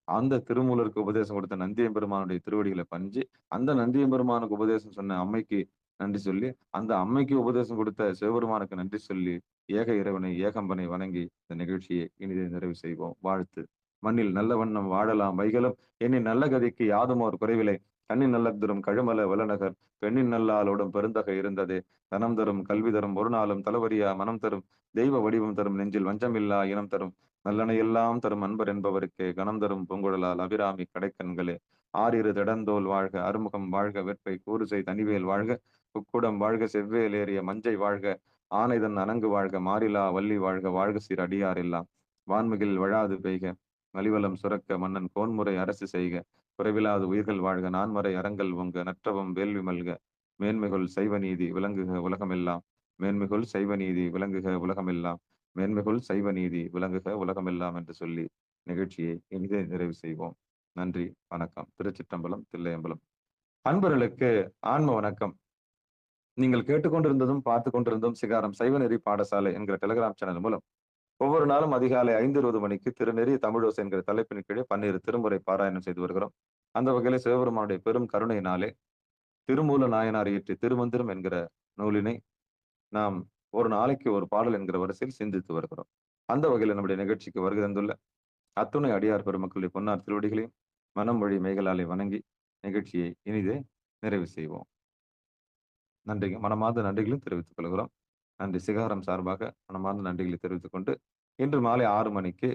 அந்த திருமூலருக்கு உபதேசம் கொடுத்த நந்தியம்பெருமானுடைய திருவடிகளை பணிஞ்சு, அந்த நந்தியம்பெருமானுக்கு உபதேசம் சொன்ன அம்மைக்கு நன்றி சொல்லி, அந்த அம்மைக்கு உபதேசம் கொடுத்த சிவபெருமானுக்கு நன்றி சொல்லி, ஏக இறைவனை, ஏகம்பனை வணங்கி இந்த நிகழ்ச்சியை இனிதே நிறைவு செய்வோம். வாழ்த்து. மண்ணில் நல்ல வண்ணம் வாழலாம் வைகளும், எண்ணின் நல்ல கதிக்கு யாதுமோர் குறைவிலை. கண்ணின் நல்லதுரும் கழுமல வளநகர், பெண்ணின் நல்லாளோடும் பெருந்தகை இருந்ததே. தனம் தரும், கல்வி தரும், ஒரு நாளும் தளவரியா மனம் தரும், தெய்வ வடிவம் தரும், நெஞ்சில் வஞ்சமில்லா இனம் தரும். நல்லன எல்லாம் தரும் அன்பர் என்பவருக்கே கணம் தரும் பூங்குழலால் அபிராமி கடைக்கண்களே. ஆறிரு திடந்தோல் வாழ்க, அறுமுகம் வாழ்க, வெற்பை கூறுசை தனிவேல் வாழ்க, குக்குடம் வாழ்க, செவ்வேல் ஏறிய மஞ்சை வாழ்க, ஆனைதன் அணங்கு வாழ்க, மாறிலா வள்ளி வாழ்க, வாழ்க சீர் அடியார் எல்லாம். வான்மிகில் வழாது பெய்க, மலிவலம் சுரக்க, மன்னன் கோன்முறை அரசு செய்க, குறைவிலாது உயிர்கள் வாழ்க, நான்மறை அறங்கள் ஒங்க, நற்றவம் வேள்வி மல்க, மேன்மைகள் சைவ நீதி விளங்குக உலகமெல்லாம். மேன்மைகள் சைவ நீதி விளங்குக உலகமெல்லாம். மேன்மைகள் சைவ நீதி விளங்குக உலகமெல்லாம் என்று சொல்லி நிகழ்ச்சியை இனிதே நிறைவு செய்வோம். நன்றி, வணக்கம். திருச்சிற்றம்பலம், தில்லையம்பலம். அன்பர்களுக்கு ஆன்ம வணக்கம். நீங்கள் கேட்டுக்கொண்டிருந்ததும் பார்த்து கொண்டிருந்தும் சிகாரம் சைவநெறி பாடசாலை என்கிற டெலிகிராம் சேனல் மூலம் ஒவ்வொரு நாளும் அதிகாலை 5:20 மணிக்கு திருநெறி தமிழோசை என்கிற தலைப்பின் கீழே 12 திருமுறை பாராயணம் செய்து வருகிறோம். அந்த வகையில சிவபெருமானுடைய பெரும் கருணையினாலே திருமூல நாயனார் இயற்றிய திருமந்திரம் என்கிற நூலினை நாம் ஒரு நாளைக்கு ஒரு பாடல் என்கிற வரிசையில் சிந்தித்து வருகிறோம். அந்த வகையில் நம்முடைய நிகழ்ச்சிக்கு வருகை தந்துள்ள அத்துணை அடியார் பெருமக்களுடைய பொன்னார் திருவடிகளையும் மனம் வழி மெய்களாலே வணங்கி நிகழ்ச்சியை இனிதே நிறைவு செய்வோம். நன்றிங்க. மனமார்ந்த நன்றிகளையும் தெரிவித்துக் கொள்கிறோம். நன்றி. சிகாரம் சார்பாக மனமார்ந்த நன்றிகளை தெரிவித்துக் கொண்டு இன்று மாலை 6 மணிக்கு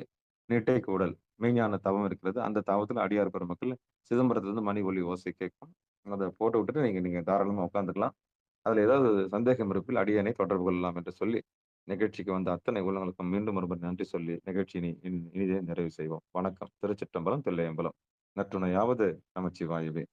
நீட்டை கூடல் மெய்ஞான தவம் இருக்கிறது. அந்த தவத்தில் அடியார் பெருமக்கள் சிதம்பரத்திலிருந்து மணி ஒலி ஓசை கேட்கும். அதை போட்டு விட்டுட்டு நீங்க தாராளமா உட்காந்துக்கலாம். அதுல ஏதாவது சந்தேகம் இருப்பில் அடியனை தொடர்பு கொள்ளலாம் என்று சொல்லி நிகழ்ச்சிக்கு வந்த அத்தனை உள்ளங்களுக்கும் மீண்டும் ஒருவர் நன்றி சொல்லி நிகழ்ச்சியினை இனிதே நிறைவு செய்வோம். வணக்கம். திருச்சிற்றம்பலம், தில்லையம்பலம். நற்றுணையாவது நமச்சிவாயவே.